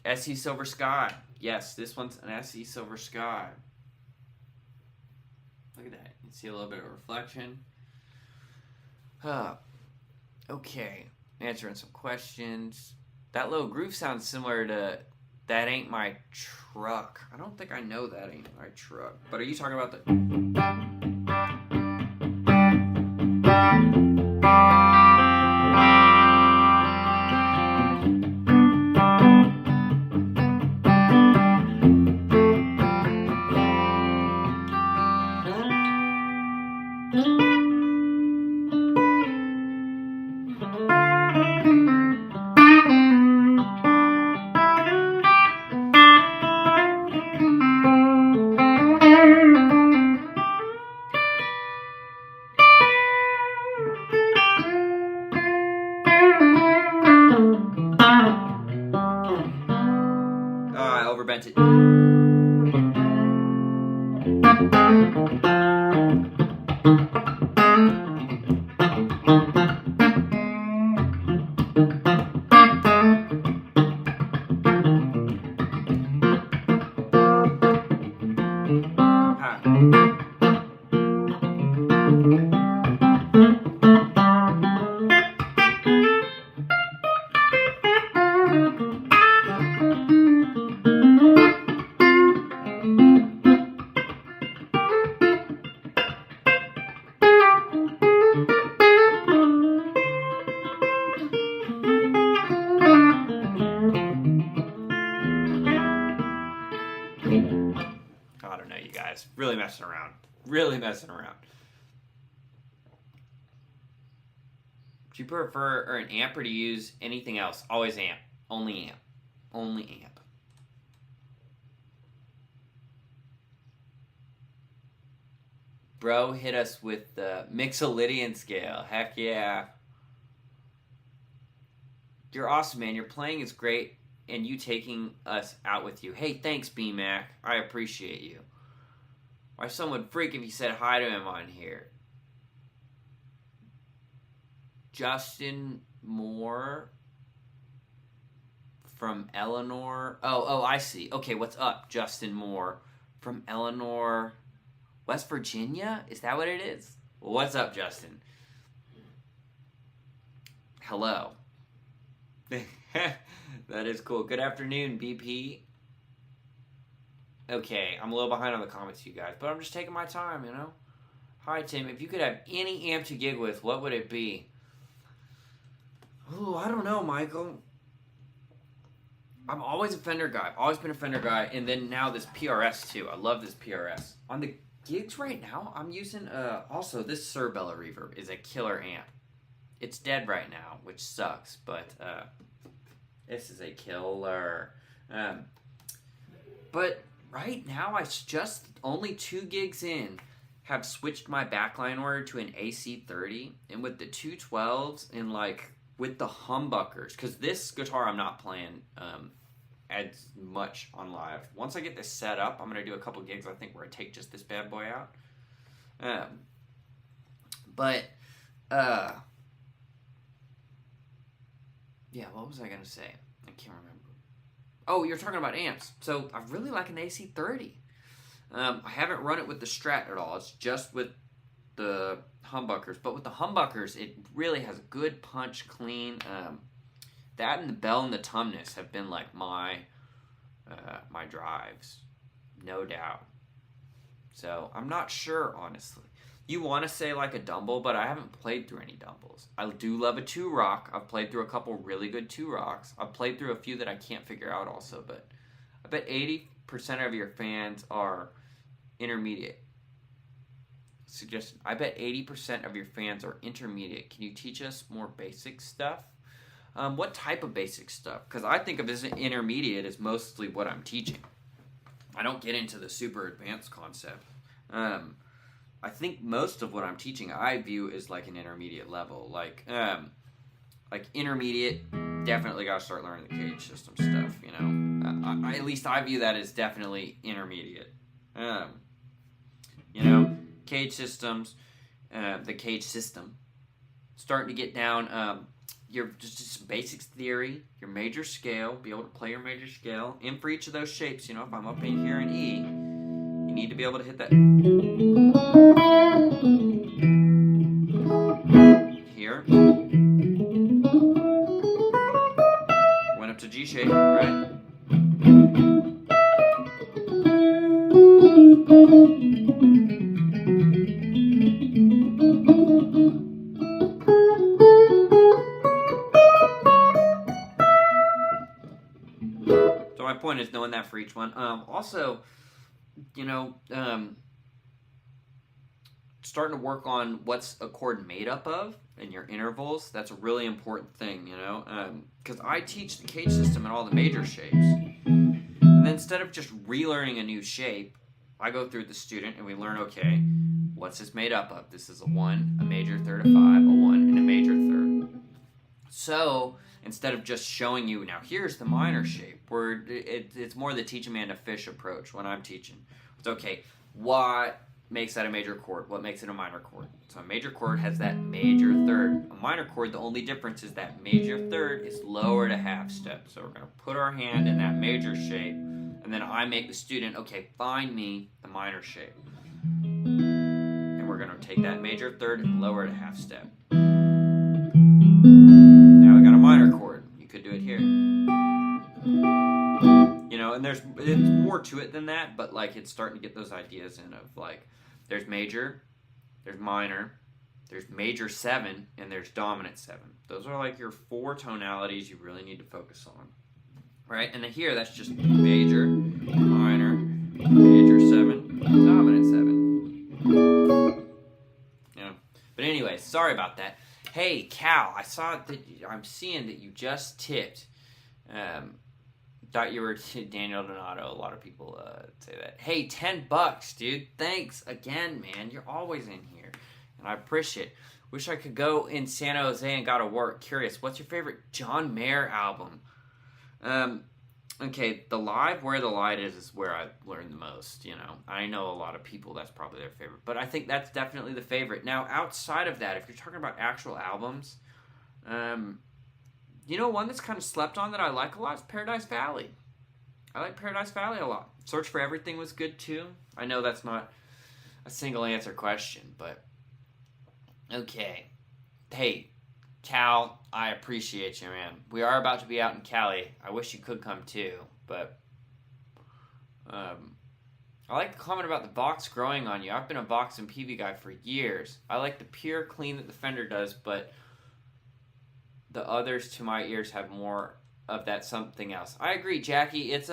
SE Silver Sky. Yes, this one's an SE Silver Sky. Look at that. You can see a little bit of reflection. Okay. Answering some questions. That little groove sounds similar to That Ain't My Truck. I don't think I know That Ain't My Truck. But are you talking about the... I overbent it. I don't know, you guys. Really messing around. Really messing around. Do you prefer an amp or to use anything else? Always amp. Only amp. Only amp. Bro hit us with the Mixolydian scale. Heck yeah. You're awesome, man. Your playing is great, and you taking us out with you. Hey, thanks, B-Mac. I appreciate you. My son would freak if you said hi to him on here. Justin Moore from Eleanor. Oh, I see. Okay, what's up, Justin Moore from Eleanor, West Virginia? Is that what it is? Well, what's up, Justin? Hello. That is cool. Good afternoon, BP. Okay, I'm a little behind on the comments, you guys, but I'm just taking my time, you know? Hi, Tim. If you could have any amp to gig with, what would it be? Oh, I don't know, Michael. I'm always a Fender guy. I've always been a Fender guy, and then now this PRS, too. I love this PRS. On the gigs right now, I'm using, also, this Cerbella reverb is a killer amp. It's dead right now, which sucks, but, this is a killer. But right now, I just only 2 gigs in have switched my backline order to an AC30, and with the 212s and like with the humbuckers, because this guitar I'm not playing as much on live. Once I get this set up, I'm gonna do a couple gigs I think where I take just this bad boy out. Yeah, what was I gonna say? I can't remember. Oh, you're talking about amps. So I really like an AC30. I haven't run it with the Strat at all. It's just with the humbuckers. But with the humbuckers, it really has a good punch, clean. That and the bell and the tumness have been like my drives, no doubt. So I'm not sure, honestly. You want to say like a Dumble, but I haven't played through any Dumbles. I do love a 2-rock. I've played through a couple really good 2-rocks. I've played through a few that I can't figure out also, but I bet 80% of your fans are intermediate. suggestion. I bet 80% of your fans are intermediate. Can you teach us more basic stuff? What type of basic stuff? Because I think of as intermediate as mostly what I'm teaching. I don't get into the super advanced concept. I think most of what I'm teaching I view as like an intermediate level. Like intermediate, definitely got to start learning the cage system stuff, you know. At least I view that as definitely intermediate. You know, cage systems, the cage system. Starting to get down your just basics theory, your major scale, be able to play your major scale. And for each of those shapes, you know, if I'm up in here in E, you need to be able to hit that here. Went up to G shape, right? So my point is knowing that for each one. Also, you know, starting to work on what's a chord made up of and your intervals. That's a really important thing, you know, because I teach the cage system in all the major shapes. And then instead of just relearning a new shape, I go through the student and we learn, okay, what's this made up of? This is a 1, a major third, a 5, a 1, and a major third. So instead of just showing you, now here's the minor shape, where it's more the teach a man to fish approach when I'm teaching. It's okay, what makes that a major chord? What makes it a minor chord? So a major chord has that major third. A minor chord, the only difference is that major third is lowered a half step. So we're going to put our hand in that major shape, and then I make the student, okay, find me the minor shape. And we're going to take that major third and lower it a half step. Now we got a minor chord. You could do it here. You know, and it's more to it than that, but like it's starting to get those ideas in of like, there's major, there's minor, there's major 7, and there's dominant 7. Those are like your 4 tonalities you really need to focus on, right? And then here, that's just major, minor, major 7, dominant 7. Yeah. But anyway, sorry about that. Hey, Cal, I'm seeing that you just tipped. Thought you were Daniel Donato. A lot of people say that. Hey, $10, dude. Thanks again, man. You're always in here, and I appreciate it. Wish I could go in San Jose and got to work. Curious, what's your favorite John Mayer album? Okay, the live, Where the Light is where I learned the most. You know, I know a lot of people that's probably their favorite, but I think that's definitely the favorite. Now, outside of that, if you're talking about actual albums, you know, one that's kind of slept on that I like a lot is Paradise Valley. I like Paradise Valley a lot. Search for Everything was good too. I know that's not a single answer question, but okay. Hey, Cal, I appreciate you, man. We are about to be out in Cali. I wish you could come too, but I like the comment about the box growing on you. I've been a box and PV guy for years. I like the pure clean that the Fender does, but the others to my ears have more of that something else. I agree, Jackie. It's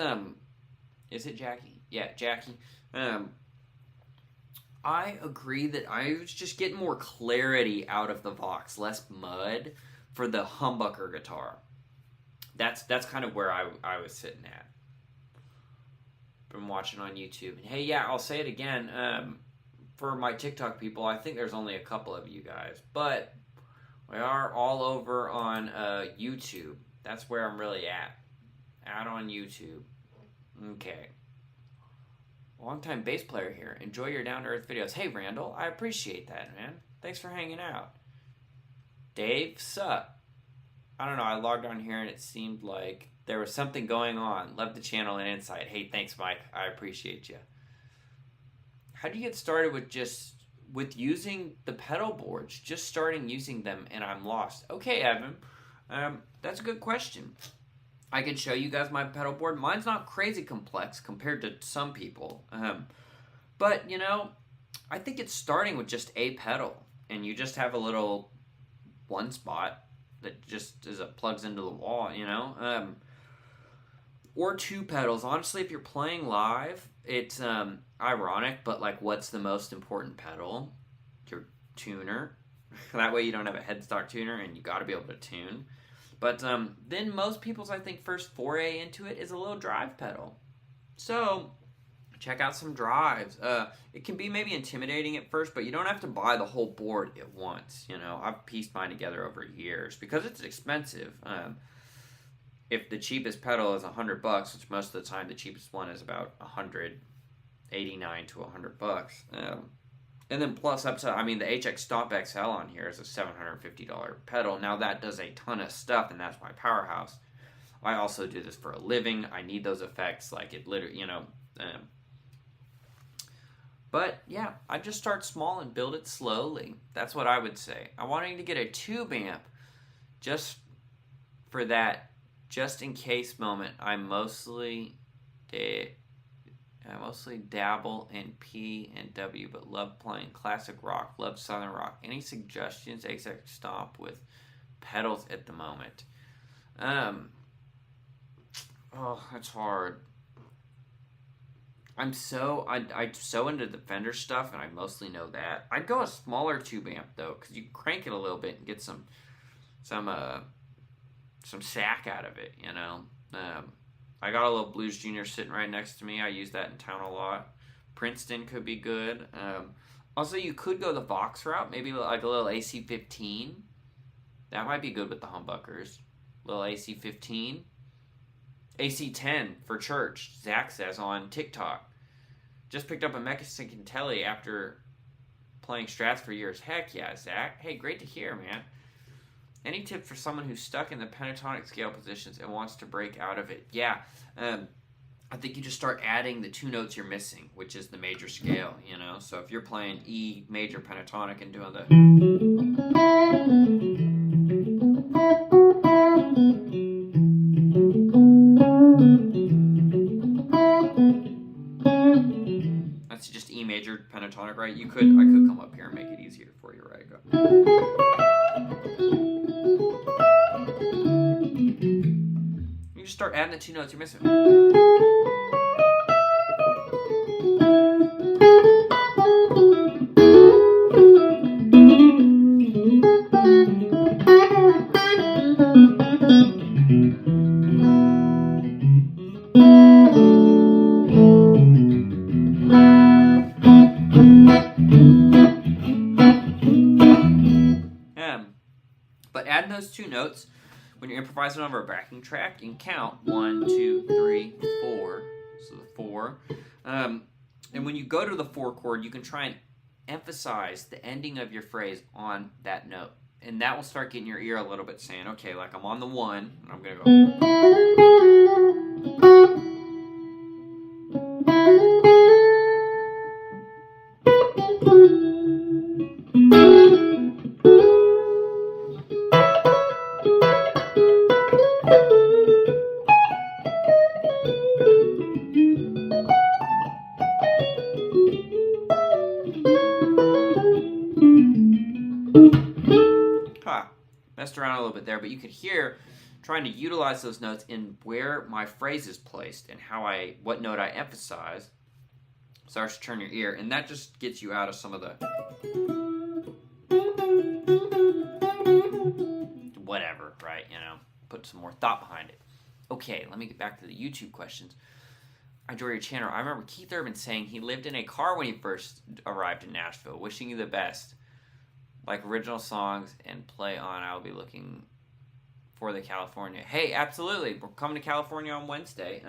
is it Jackie? Yeah, Jackie. I agree that I was just getting more clarity out of the Vox, less mud for the humbucker guitar. That's kind of where I was sitting at. Been watching on YouTube. And hey, yeah, I'll say it again. For my TikTok people, I think there's only a couple of you guys, but we are all over on YouTube. That's where I'm really at. Out on YouTube. Okay. Longtime bass player here. Enjoy your down-to-earth videos. Hey, Randall. I appreciate that, man. Thanks for hanging out. Dave, sup? I don't know. I logged on here and it seemed like there was something going on. Love the channel and insight. Hey, thanks, Mike. I appreciate you. How do you get started with using the pedal boards? Just starting using them and I'm lost. Okay, Evan. That's a good question. I can show you guys my pedal board. Mine's not crazy complex compared to some people. But, you know, I think it's starting with just a pedal. And you just have a little one spot that just plugs into the wall, you know. Or 2 pedals. Honestly, if you're playing live, it's ironic, but like what's the most important pedal? tuner. That way you don't have a headstock tuner, and you got to be able to tune. But then most people's, I think, first foray into it is a little drive pedal. So check out some drives. It can be maybe intimidating at first, but you don't have to buy the whole board at once. You know, I've pieced mine together over years because it's expensive. If the cheapest pedal is $100, which most of the time the cheapest one is about $189 to $100, and then plus up to, I mean, the HX Stomp XL on here is a $750 pedal. Now that does a ton of stuff, and that's my powerhouse. I also do this for a living. I need those effects, like it literally, you know. But yeah, I just start small and build it slowly. That's what I would say. I'm wanting to get a tube amp just for that, just in case moment. I mostly dabble in P and W, but love playing classic rock, love southern rock. Any suggestions? ASAT Stomp with pedals at the moment. Oh, that's hard. I'm so into the Fender stuff, and I mostly know that. I'd go a smaller tube amp though, because you crank it a little bit and get some sack out of it, you know. I got a little Blues Junior sitting right next to me. I use that in town a lot. Princeton could be good. Also, you could go the Vox route, maybe like a little AC-15. That might be good with the humbuckers. Little AC-15. AC-10 for church, Zach says on TikTok. Just picked up a Mexican Telly after playing Strats for years. Heck yeah, Zach. Hey, great to hear, man. Any tips for someone who's stuck in the pentatonic scale positions and wants to break out of it? Yeah, I think you just start adding the two notes you're missing, which is the major scale, you know? So if you're playing E major pentatonic and doing the... That's just E major pentatonic, right? I could come up here and make it easier for you, right? Go. You just start adding the two notes you're missing. But add those two notes when you're improvising over a backing track, you can count 1, 2, 3, 4. So the 4. And when you go to the 4 chord, you can try and emphasize the ending of your phrase on that note. And that will start getting your ear a little bit saying, okay, like I'm on the 1, and I'm going to go. Messed around a little bit there, but you could hear trying to utilize those notes in where my phrase is placed and what note I emphasize starts to turn your ear, and that just gets you out of some of the whatever, right? You know, put some more thought behind it. Okay, let me get back to the YouTube questions. I enjoy your channel. I remember Keith Urban saying he lived in a car when he first arrived in Nashville. Wishing you the best. Like original songs and play on. I'll be looking for the California. Hey, absolutely. We're coming to California on Wednesday.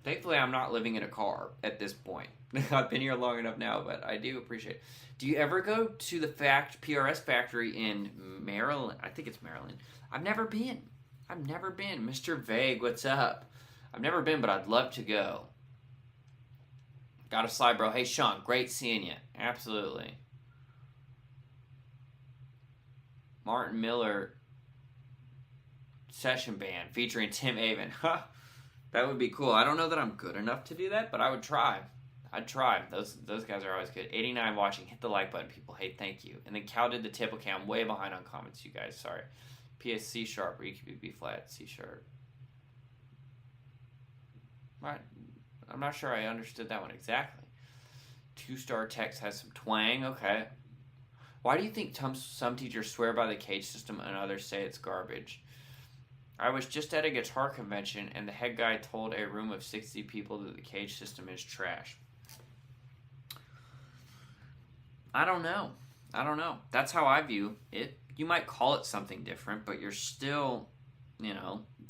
Thankfully, I'm not living in a car at this point. I've been here long enough now, but I do appreciate it. Do you ever go to the PRS factory in Maryland? I think it's Maryland. I've never been. Mr. Vague, what's up? I've never been, but I'd love to go. Got a slide, bro. Hey, Sean, great seeing you. Absolutely. Martin Miller session band featuring Tim Avon. Huh. That would be cool. I don't know that I'm good enough to do that, but I would try. I'd try. Those guys are always good. 89 watching. Hit the like button, people. Hey, thank you. And then Cal did the tip. Okay, I'm way behind on comments, you guys. Sorry. PS C sharp or EQB B flat C sharp. Right. I'm not sure I understood that one exactly. 2-star text has some twang. Okay. Why do you think some teachers swear by the cage system and others say it's garbage? I was just at a guitar convention and the head guy told a room of 60 people that the cage system is trash. I don't know. That's how I view it. You might call it something different, but you're still,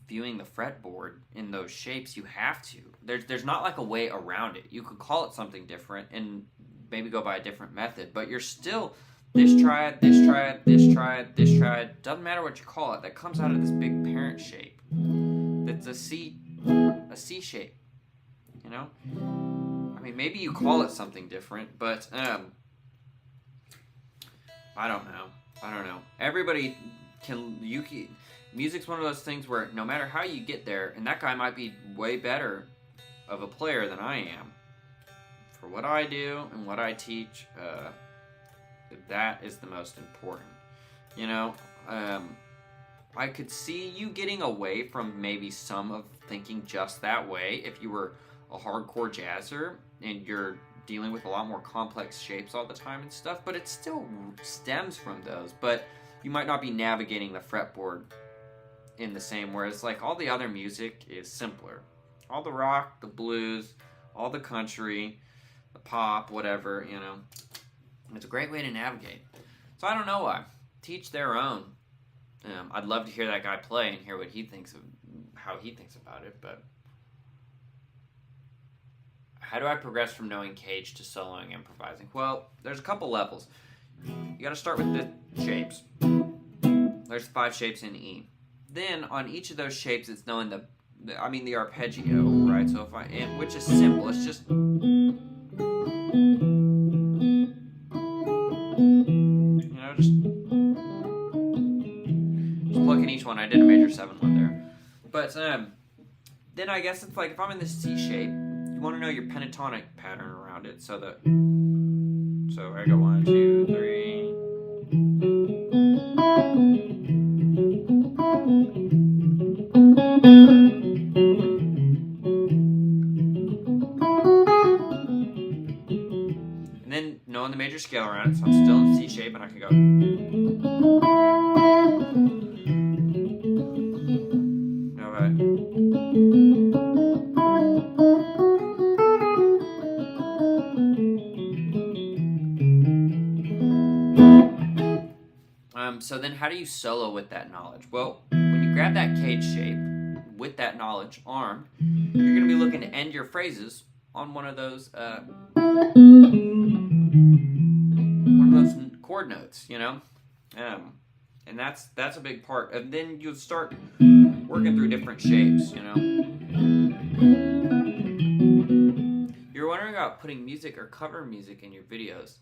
viewing the fretboard in those shapes. You have to. There's not like a way around it. You could call it something different and maybe go by a different method, but you're still this triad, this triad, this triad, this triad. Doesn't matter what you call it. That comes out of this big parent shape. That's a C shape. I mean, maybe you call it something different, but I don't know. Everybody music's one of those things where no matter how you get there, and that guy might be way better of a player than I am. For what I do and what I teach, that is the most important. I could see you getting away from maybe some of thinking just that way if you were a hardcore jazzer and you're dealing with a lot more complex shapes all the time and stuff, but it still stems from those. But you might not be navigating the fretboard in the same, whereas like all the other music is simpler. All the rock, the blues, all the country, the pop, whatever, it's a great way to navigate. So I don't know why. Teach their own. I'd love to hear that guy play and hear what he thinks of how he thinks about it, but how do I progress from knowing cage to soloing improvising? Well, there's a couple levels. You got to start with the shapes. There's 5 shapes in E. Then on each of those shapes, it's knowing the arpeggio, right? So which is simple. It's just just plucking each one. I did a major 7 one there, but then I guess it's like if I'm in the C shape. You want to know your pentatonic pattern around it, so I go 1, 2, 3. And then knowing the major scale around it, so I'm still in C shape, and I can go. So then how do you solo with that knowledge? Well, when you grab that cage shape with that knowledge armed, you're going to be looking to end your phrases on one of those chord notes, and that's a big part. And then you'll start working through different shapes, You're wondering about putting music or cover music in your videos.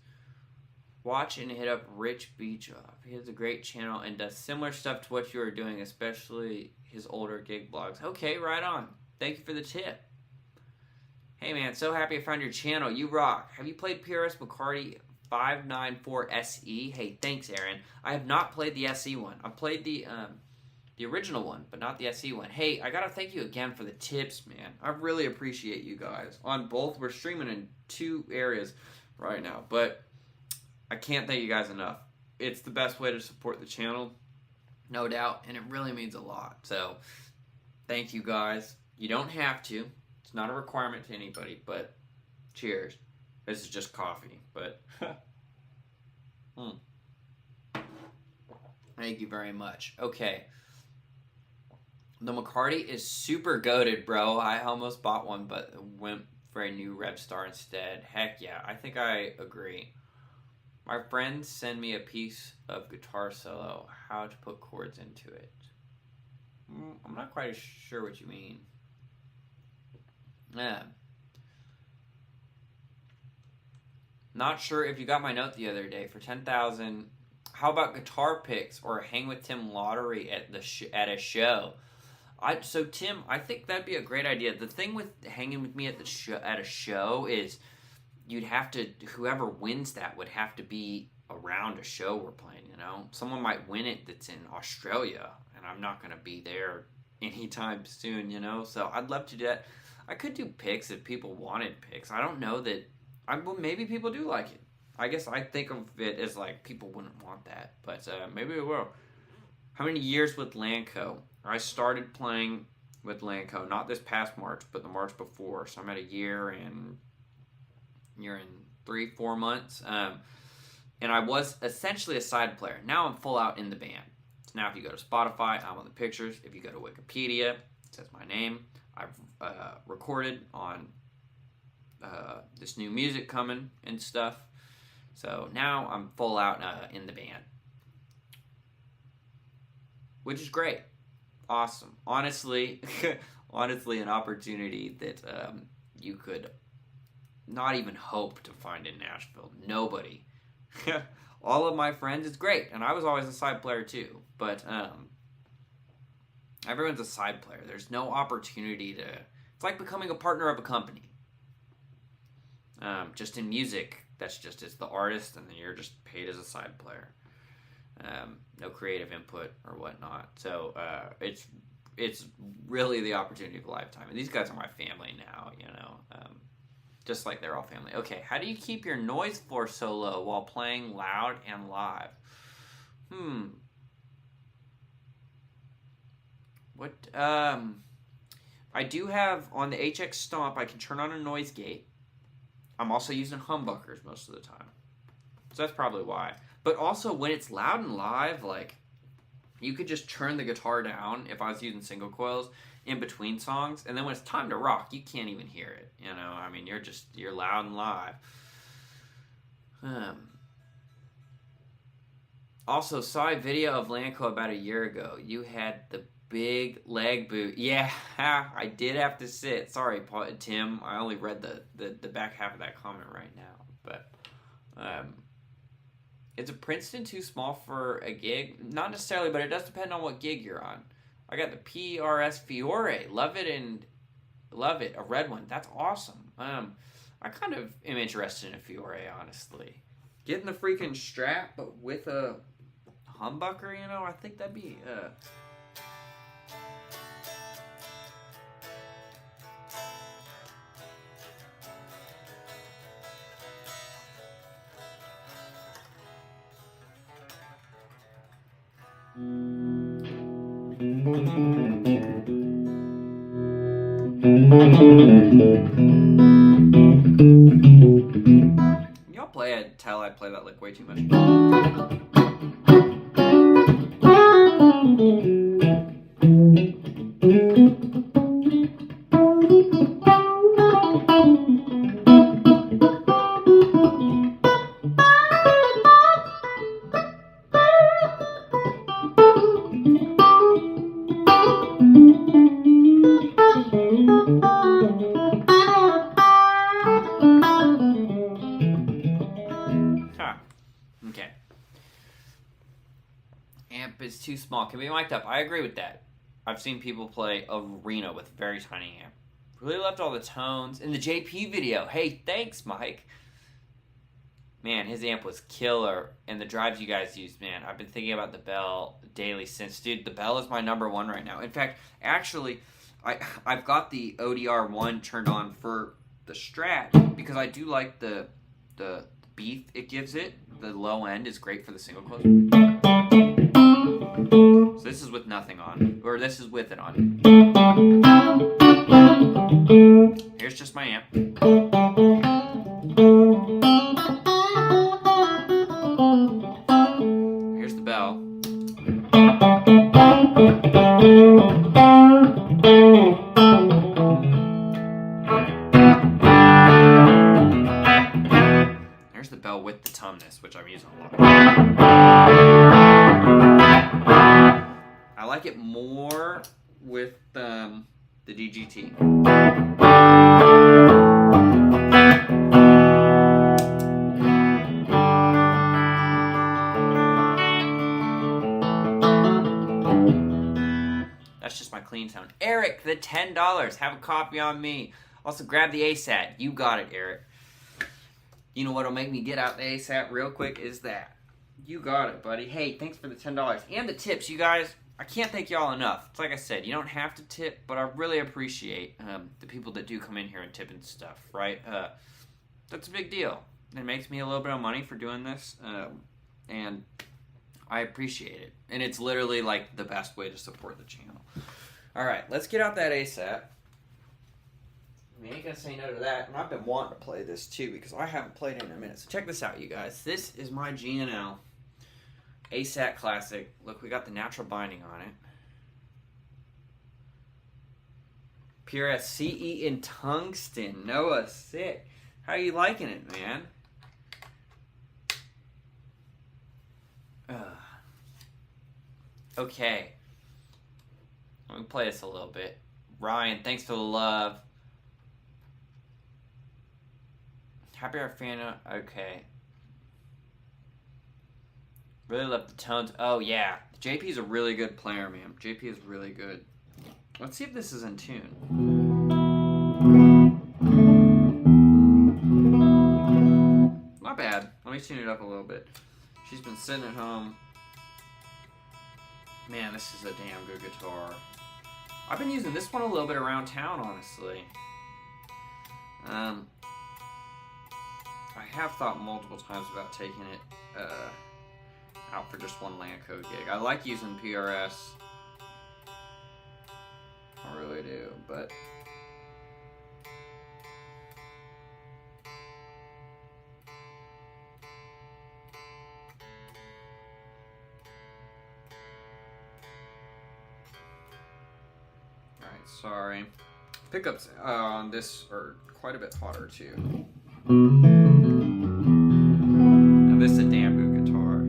Watch and hit up Rich Beach Off. He has a great channel and does similar stuff to what you are doing, especially his older gig blogs. Okay, right on. Thank you for the tip. Hey man, so happy I found your channel. You rock. Have you played PRS McCarty 594 SE? Hey, thanks, Aaron. I have not played the SE one. I've played the original one, but not the SE one. Hey, I gotta thank you again for the tips, man. I really appreciate you guys. On both, we're streaming in 2 areas right now, but I can't thank you guys enough. It's the best way to support the channel, no doubt, and it really means a lot. So, thank you guys. You don't have to. It's not a requirement to anybody, but cheers. This is just coffee, but Thank you very much. Okay. The McCarty is super goated, bro. I almost bought one, but went for a new Rev Star instead. Heck yeah, I think I agree. My friends send me a piece of guitar solo, how to put chords into it. I'm not quite sure what you mean. Yeah. Not sure if you got my note the other day for 10,000. How about guitar picks or a Hang with Tim lottery at a show? So Tim, I think that'd be a great idea. The thing with hanging with me at a show is you'd have to, whoever wins that would have to be around a show we're playing, Someone might win it that's in Australia, and I'm not going to be there anytime soon, So I'd love to do that. I could do picks if people wanted picks. I don't know that, maybe people do like it. I guess I think of it as like people wouldn't want that, but maybe it will. How many years with Lanco? I started playing with Lanco, not this past March, but the March before. So I'm at a year and 3-4 months. And I was essentially a side player. Now I'm full out in the band. So now if you go to Spotify, I'm on the pictures. If you go to Wikipedia, it says my name. I've recorded on this new music coming and stuff. So now I'm full out in the band, which is great. Awesome. Honestly, an opportunity that you could not even hope to find in Nashville. Nobody. All of my friends, it's great. And I was always a side player too. But everyone's a side player. There's no opportunity to... It's like becoming a partner of a company. Just in music, it's the artist, and then you're just paid as a side player. No creative input or whatnot. So it's really the opportunity of a lifetime. And these guys are my family now, you know. Just like they're all family. Okay, how do you keep your noise floor so low while playing loud and live? What? I do have on the HX Stomp, I can turn on a noise gate. I'm also using humbuckers most of the time. So that's probably why. But also when it's loud and live, like, you could just turn the guitar down if I was using single coils in between songs. And then when it's time to rock, you can't even hear it. You know, I mean, you're loud and live. Also, saw a video of Lanco about a year ago. You had the big leg boot. Yeah, I did have to sit. Sorry, Tim. I only read the back half of that comment right now. But is a Princeton too small for a gig? Not necessarily, but it does depend on what gig you're on. I got the PRS Fiore. Love it. A red one. That's awesome. I kind of am interested in a Fiore, honestly. Getting the freaking strap, but with a humbucker, you know, I think that'd be... Y'all tell I play that lick way too much. Okay. Amp is too small. Can be mic'd up. I agree with that. I've seen people play arena with very tiny amp. Really loved all the tones. In the JP video, hey, thanks, Mike. Man, his amp was killer. And the drives you guys used, man, I've been thinking about the Bell daily since. Dude, the Bell is my number one right now. In fact, actually, I've got the ODR1 turned on for the Strat because I do like the beat it gives it. The low end is great for the single close. So this is with nothing on, or this is with it on. Here's just my amp. Here's the bell. Here's the bell with the tumness, which I'm using a lot. I like it more with the DGT. That's just my clean sound. Eric, the $10. Have a copy on me. Also, grab the ASAT. You got it, Eric. You know what'll make me get out the ASAT real quick is that. You got it, buddy. Hey, thanks for the $10. And the tips, you guys. I can't thank y'all enough. It's like I said, you don't have to tip, but I really appreciate the people that do come in here and tip and stuff, right? That's a big deal. It makes me a little bit of money for doing this, and I appreciate it. And it's literally like the best way to support the channel. All right, let's get out that ASAT. We ain't gonna say no to that. And I've been wanting to play this too because I haven't played it in a minute. So check this out, you guys. This is my G&L ASAT Classic. Look, we got the natural binding on it. Pure CE in tungsten. Noah, sick. How are you liking it, man? Okay. Let me play this a little bit. Ryan, thanks for the love. Happy our fan. Okay. Really love the tones. Oh, yeah. JP is a really good player, man. JP is really good. Let's see if this is in tune. Not bad. Let me tune it up a little bit. She's been sitting at home. Man, this is a damn good guitar. I've been using this one a little bit around town, honestly. I have thought multiple times about taking it out for just one Lanco gig. I like using PRS. I really do, but alright, sorry. Pickups on this are quite a bit hotter too. And this is a damn good guitar.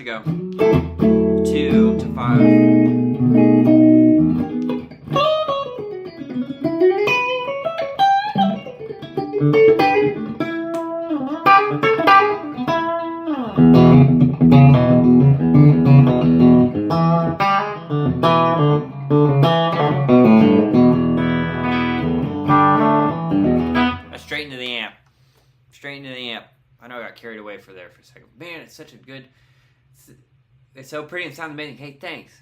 Go 2 to 5. Straight into the amp. Straight into the amp. I know I got carried away for a second. Man, it's such a good. It's so pretty and sounds amazing. Hey, thanks.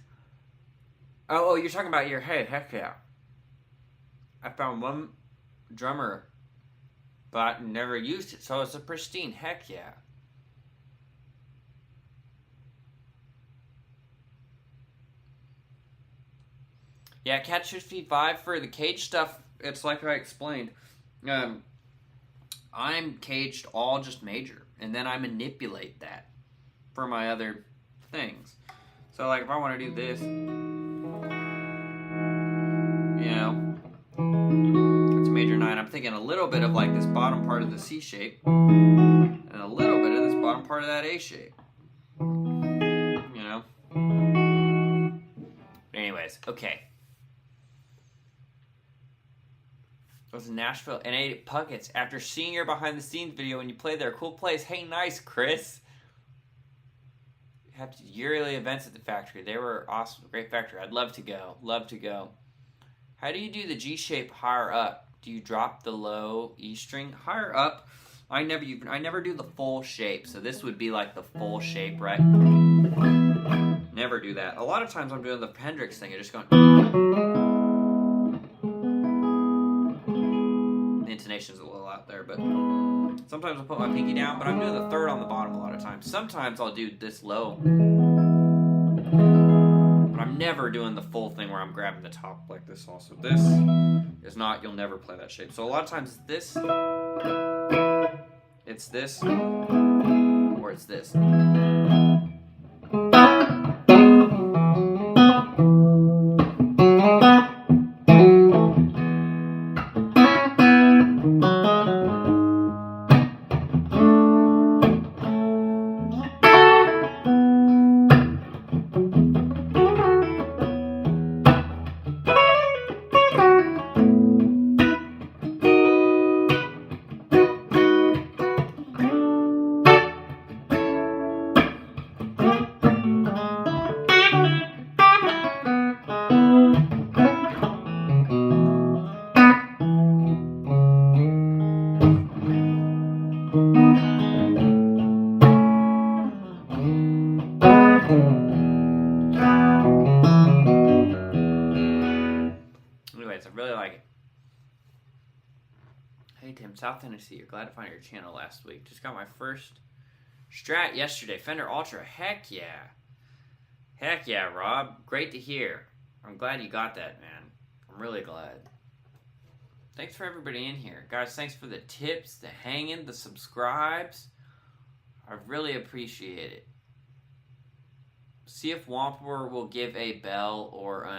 Oh, you're talking about your head. Heck yeah. I found one drummer, but never used it, so it's a pristine. Heck yeah. Yeah, Catch 55 for the cage stuff. It's like I explained. I'm caged all just major, and then I manipulate that for my other things. So like if I want to do this, you know, it's a major 9. I'm thinking a little bit of like this bottom part of the C shape and a little bit of this bottom part of that A shape, you know. But anyways, okay. I was in Nashville and ate at Puckett's after seeing your behind the scenes video when you played there. Cool place. Hey, nice, Chris. Have yearly events at the factory. They were awesome. Great factory. I'd love to go. Love to go. How do you do the G shape higher up? Do you drop the low E string higher up? I never do the full shape, so this would be like the full shape, right? Never do that. A lot of times I'm doing the Hendrix thing, I'm just going. The intonation's a little out there, but sometimes I'll put my pinky down, but I'm doing the third on the bottom a lot of times. Sometimes I'll do this low, but I'm never doing the full thing where I'm grabbing the top like this also. This is not, you'll never play that shape. So a lot of times it's this, or it's this. Anyways, I really like it. Hey Tim, South Tennessee, you're glad to find your channel last week. Just got my first Strat yesterday, Fender Ultra. Heck yeah. Heck yeah, Rob. Great to hear. I'm glad you got that, man. I'm really glad. Thanks for everybody in here. Guys, thanks for the tips, the hanging, the subscribes. I really appreciate it. See if Wampler will give a bell or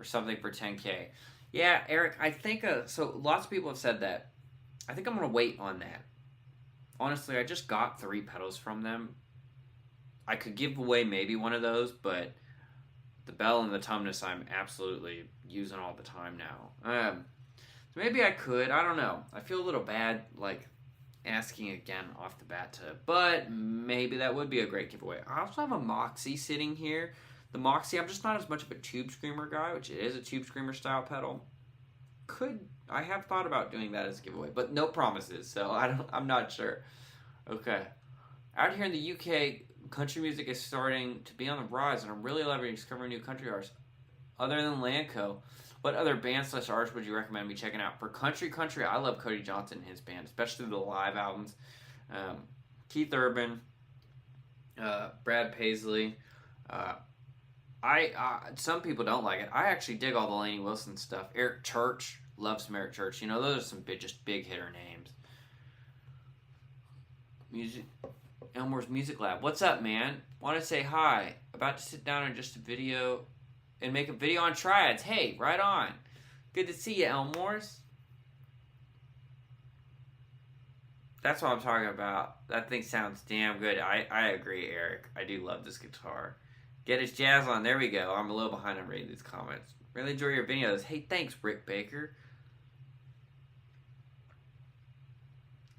something for 10K. Yeah, Eric, I think, so lots of people have said that. I think I'm going to wait on that. Honestly, I just got 3 pedals from them. I could give away maybe one of those, but the bell and the tumnus I'm absolutely using all the time now. So maybe I could, I don't know. I feel a little bad, like, asking again off the bat but maybe that would be a great giveaway. I also have a Moxie sitting here. The Moxie, I'm just not as much of a Tube Screamer guy, which it is a Tube Screamer style pedal. I have thought about doing that as a giveaway, but no promises, so I'm not sure. Okay. Out here in the UK, country music is starting to be on the rise, and I'm really loving discovering new country artists. Other than Lanco, what other bands/artists would you recommend me checking out? For country, I love Cody Johnson and his band, especially the live albums. Keith Urban, Brad Paisley. Some people don't like it. I actually dig all the Lainey Wilson stuff. Eric Church, love some Eric Church. You know, those are some just big hitter names. Elmore's Music Lab. What's up, man? Want to say hi. About to sit down and just make a video on triads. Hey, right on. Good to see you, Elmore's. That's what I'm talking about. That thing sounds damn good. I agree, Eric. I do love this guitar. Get his jazz on. There we go. I'm a little behind on reading these comments. Really enjoy your videos. Hey, thanks, Rick Baker.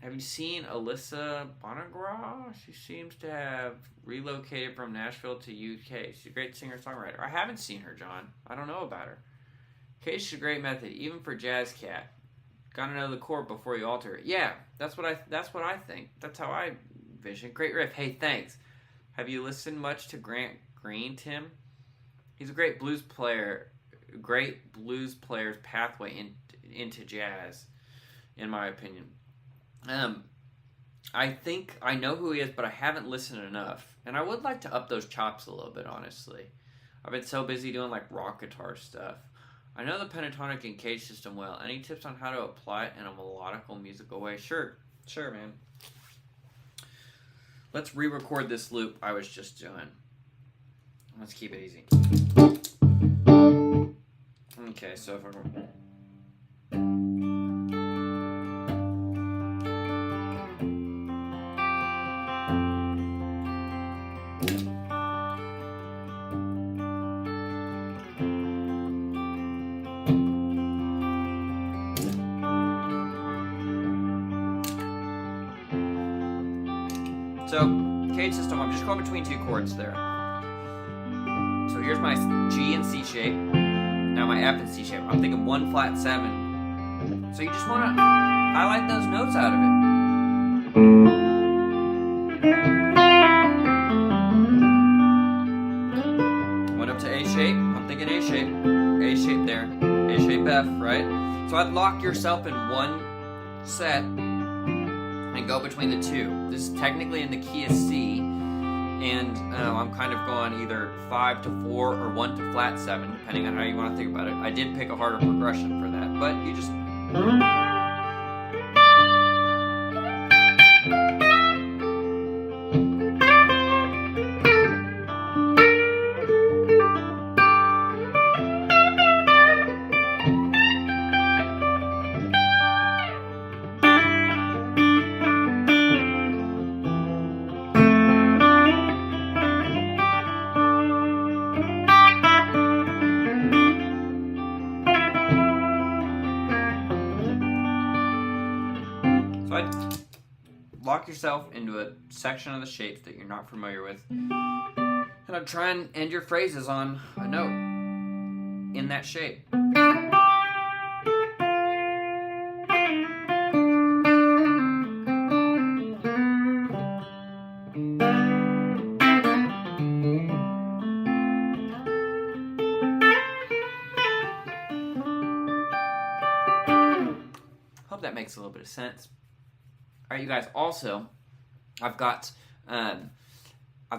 Have you seen Alyssa Bonagras? She seems to have relocated from Nashville to UK. She's a great singer-songwriter. I haven't seen her, John. I don't know about her. Cage is a great method, even for Jazz Cat. Gotta know the chord before you alter it. Yeah, that's what I think. That's how I vision. Great riff. Hey, thanks. Have you listened much to Grant Green, Tim? He's a great blues player. Great blues player's pathway into jazz, in my opinion. I think I know who he is, but I haven't listened enough. And I would like to up those chops a little bit, honestly. I've been so busy doing like rock guitar stuff. I know the pentatonic and cage system well. Any tips on how to apply it in a melodical musical way? Sure, man. Let's re-record this loop I was just doing. Let's keep it easy. Okay, so if I'm... So, cage system, I'm just going between 2 chords there. So here's my G and C shape. Now my F and C shape. I'm thinking 1 flat 7. So you just want to highlight those notes out of it. Went up to A shape. I'm thinking A shape. A shape there. A shape F, right? So I'd lock yourself in one set and go between the two. This is technically in the key of C, and I'm kind of going either 5 to 4 or 1 to flat 7, depending on how you want to think about it. I did pick a harder progression for that, but you just... So I'd lock yourself into a section of the shapes that you're not familiar with, and I'd try and end your phrases on a note in that shape. Hope that makes a little bit of sense. All right, you guys, also, I've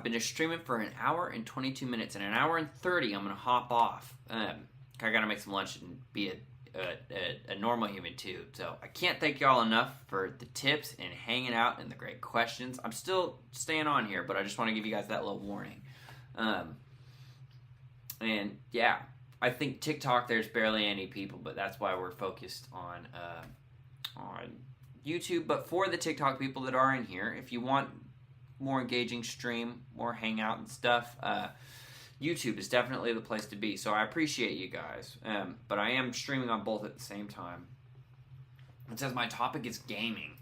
been just streaming for an hour and 22 minutes. In an hour and 30, I'm going to hop off. I got to make some lunch and be a normal human, too. So I can't thank y'all enough for the tips and hanging out and the great questions. I'm still staying on here, but I just want to give you guys that little warning. And, yeah, I think TikTok, there's barely any people, but that's why we're focused on YouTube. But for the TikTok people that are in here, if you want more engaging stream, more hangout and stuff, YouTube is definitely the place to be. So I appreciate you guys, but I am streaming on both at the same time. It says my topic is gaming.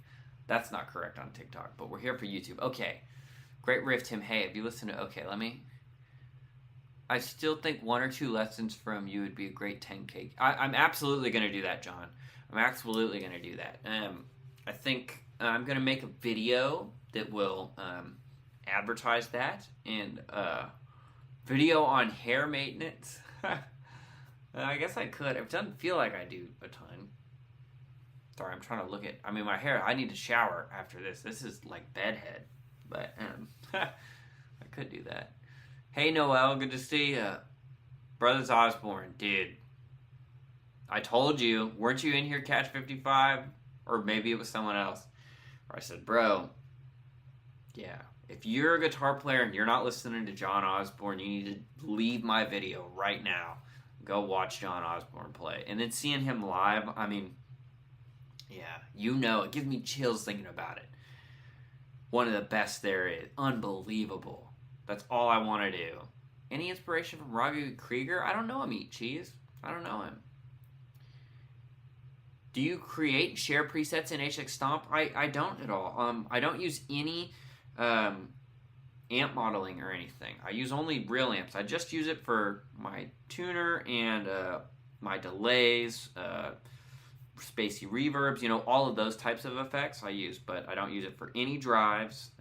That's not correct on TikTok, but we're here for YouTube. Okay, great riff, Tim. Hey, have you listened to... Okay, I still think 1 or 2 lessons from you would be a great 10K. I'm absolutely going to do that, John. I'm absolutely going to do that. I think I'm going to make a video that will advertise that, and video on hair maintenance. I guess I could. It doesn't feel like I do a ton. Sorry, I'm trying to look at... I mean, my hair, I need to shower after this. This is like bedhead. But I could do that. Hey, Noel, good to see you. Brothers Osborne, dude. I told you, weren't you in here, Catch 55? Or maybe it was someone else. Or I said, bro, yeah, if you're a guitar player and you're not listening to John Osborne, you need to leave my video right now. Go watch John Osborne play. And then seeing him live, I mean, yeah, you know, it gives me chills thinking about it. One of the best there is. Unbelievable. That's all I want to do. Any inspiration from Robbie Krieger? I don't know him, Eat Cheese. I don't know him. Do you create share presets in HX Stomp? I don't at all. I don't use any amp modeling or anything. I use only real amps. I just use it for my tuner and my delays, spacey reverbs, you know, all of those types of effects I use, but I don't use it for any drives.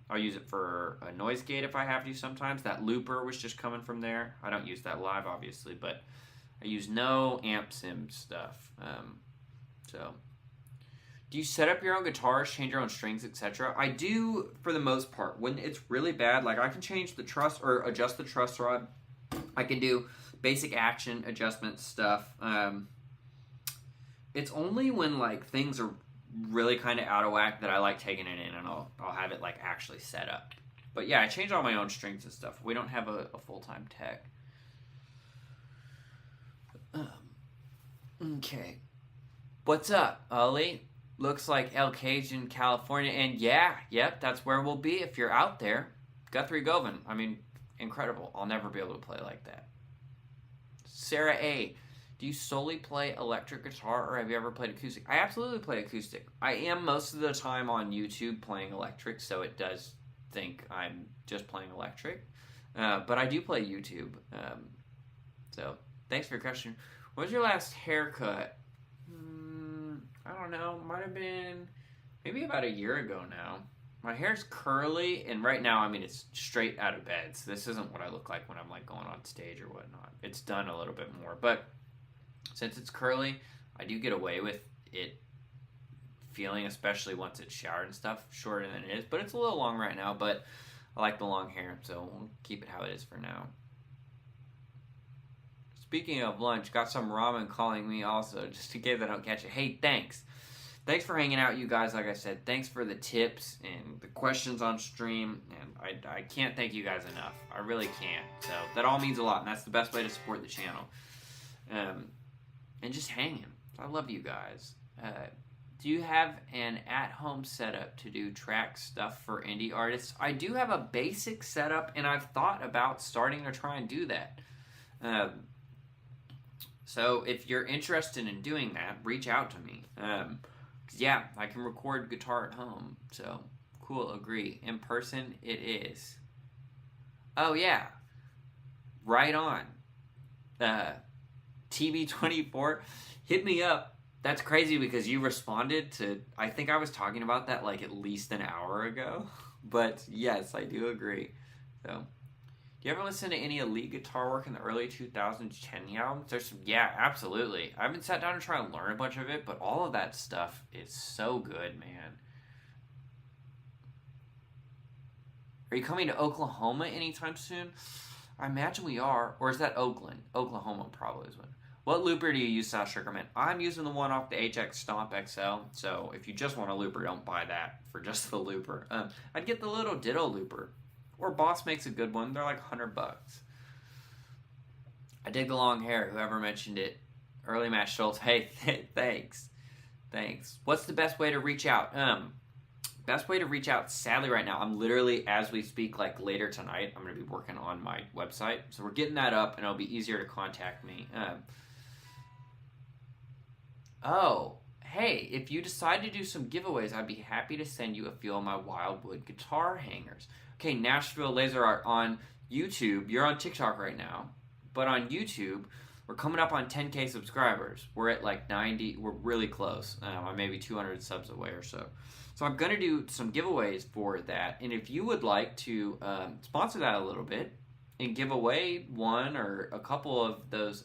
I'll use it for a noise gate if I have to sometimes. That looper was just coming from there. I don't use that live, obviously, but I use no amp sim stuff. So, do you set up your own guitars, change your own strings, etc.? I do for the most part. When it's really bad, like I can change the truss or adjust the truss rod. I can do basic action adjustment stuff. It's only when like things are really kind of out of whack that I like taking it in and I'll have it like actually set up. But yeah, I change all my own strings and stuff. We don't have a full-time tech. Okay. What's up, Ollie? Looks like El Cajun, California. And yeah, yep, that's where we'll be if you're out there. Guthrie Govan. I mean, incredible. I'll never be able to play like that. Sarah A. Do you solely play electric guitar or have you ever played acoustic? I absolutely play acoustic. I am most of the time on YouTube playing electric, so it does think I'm just playing electric. But I do play YouTube. So thanks for your question. What was your last haircut? I don't know, might have been maybe about a year ago now. My hair's curly, and right now, I mean, it's straight out of bed, so this isn't what I look like when I'm like going on stage or whatnot. It's done a little bit more, but since it's curly, I do get away with it feeling, especially once it's showered and stuff, shorter than it is, but it's a little long right now, but I like the long hair, so we'll keep it how it is for now. Speaking of lunch, got some ramen calling me also, just in case I don't catch it. Hey, thanks. Thanks for hanging out, you guys. Like I said, thanks for the tips and the questions on stream. And I can't thank you guys enough. I really can't. So that all means a lot, and that's the best way to support the channel. And just hanging. I love you guys. Do you have an at-home setup to do track stuff for indie artists? I do have a basic setup, and I've thought about starting to try and do that. So if you're interested in doing that, reach out to me. Yeah, I can record guitar at home. So, cool, agree. In person, it is. Oh, yeah. Right on. TB24, hit me up. That's crazy because you responded to, I think I was talking about that like at least an hour ago. But yes, I do agree. So, do you ever listen to any elite guitar work in the early 2000s Cheney albums? Yeah, absolutely. I haven't sat down and tried to learn a bunch of it, but all of that stuff is so good, man. Are you coming to Oklahoma anytime soon? I imagine we are. Or is that Oakland? Oklahoma probably is one. What looper do you use, South Sugarman? I'm using the one off the HX Stomp XL, so if you just want a looper, don't buy that for just the looper. I'd get the little Ditto looper. Or Boss makes a good one. They're like $100. I dig the long hair. Whoever mentioned it. Early Matt Schultz. Hey, thanks. Thanks. What's the best way to reach out? Best way to reach out, sadly, right now, I'm literally, as we speak, like later tonight, I'm going to be working on my website. So we're getting that up, and it'll be easier to contact me. Hey, if you decide to do some giveaways, I'd be happy to send you a few of my Wildwood guitar hangers. Okay, Nashville Laser Art on YouTube. You're on TikTok right now, but on YouTube, we're coming up on 10K subscribers. We're at like 90. We're really close. I'm maybe 200 subs away or so. So I'm going to do some giveaways for that. And if you would like to sponsor that a little bit and give away one or a couple of those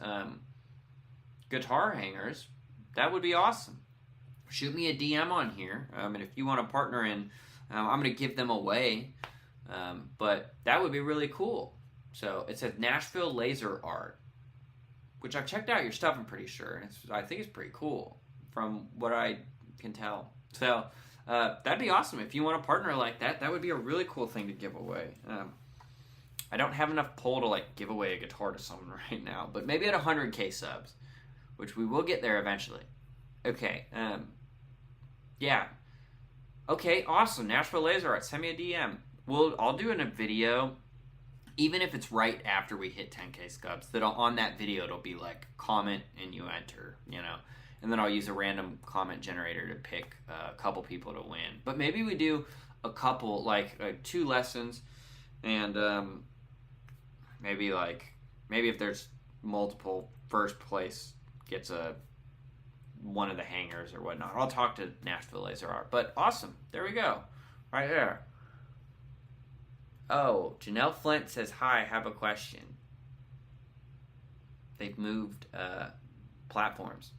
guitar hangers, that would be awesome. Shoot me a DM on here. And if you want to partner in, I'm going to give them away. But that would be really cool. So it says Nashville Laser Art, which I've checked out your stuff, I'm pretty sure. I think it's pretty cool from what I can tell. So that'd be awesome. If you want to partner like that, that would be a really cool thing to give away. I don't have enough pull to like give away a guitar to someone right now, but maybe at 100K subs, which we will get there eventually. Okay. Yeah. Okay, awesome. Nashville Laser Art. Send me a DM. I'll do in a video, even if it's right after we hit 10K subs, on that video it'll be like comment and you enter, and then I'll use a random comment generator to pick a couple people to win. But maybe we do a couple, like 2 lessons, and maybe if there's multiple, first place gets one of the hangers or whatnot. I'll talk to Nashville Laser Art. But awesome, there we go, right there. Oh, Janelle Flint says, hi, I have a question. They've moved platforms.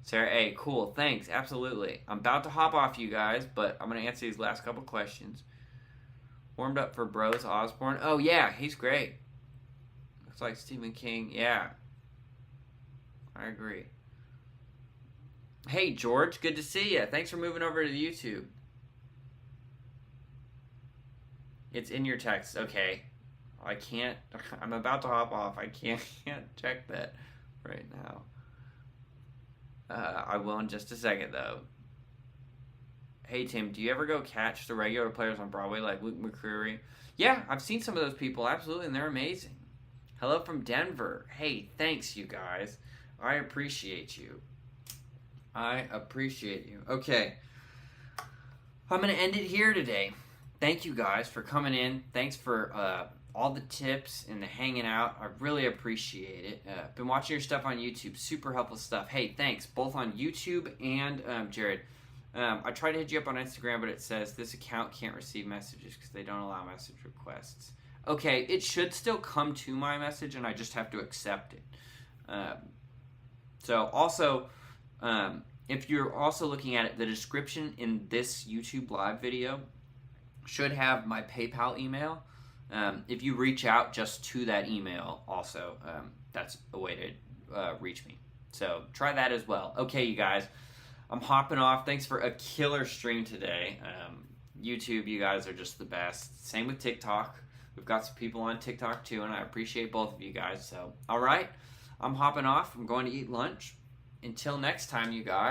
Sarah A, cool, thanks, absolutely. I'm about to hop off, you guys, but I'm going to answer these last couple questions. Warmed up for Bros Osborne. Oh, yeah, he's great. Looks like Stephen King. Yeah, I agree. Hey, George, good to see you. Thanks for moving over to YouTube. It's in your text. Okay. I can't. I'm about to hop off. I can't check that right now. I will in just a second, though. Hey, Tim, do you ever go catch the regular players on Broadway like Luke McCreary? Yeah, I've seen some of those people, absolutely, and they're amazing. Hello from Denver. Hey, thanks, you guys. I appreciate you. I appreciate you. Okay. I'm going to end it here today. thank you guys for coming in. Thanks for all the tips and the hanging out. I really appreciate it. Been watching your stuff on YouTube. Super helpful stuff. Hey, thanks. Both on YouTube and Jared. I tried to hit you up on Instagram, but it says this account can't receive messages because they don't allow message requests. Okay, it should still come to my message, and I just have to accept it. So also, if you're also looking at it, the description in this YouTube live video should have my PayPal email. If you reach out just to that email also, that's a way to reach me. So try that as well. Okay, you guys, I'm hopping off. Thanks for a killer stream today. YouTube, you guys are just the best. Same with TikTok. We've got some people on TikTok too, and I appreciate both of you guys. So, all right, I'm hopping off. I'm going to eat lunch. Until next time, you guys.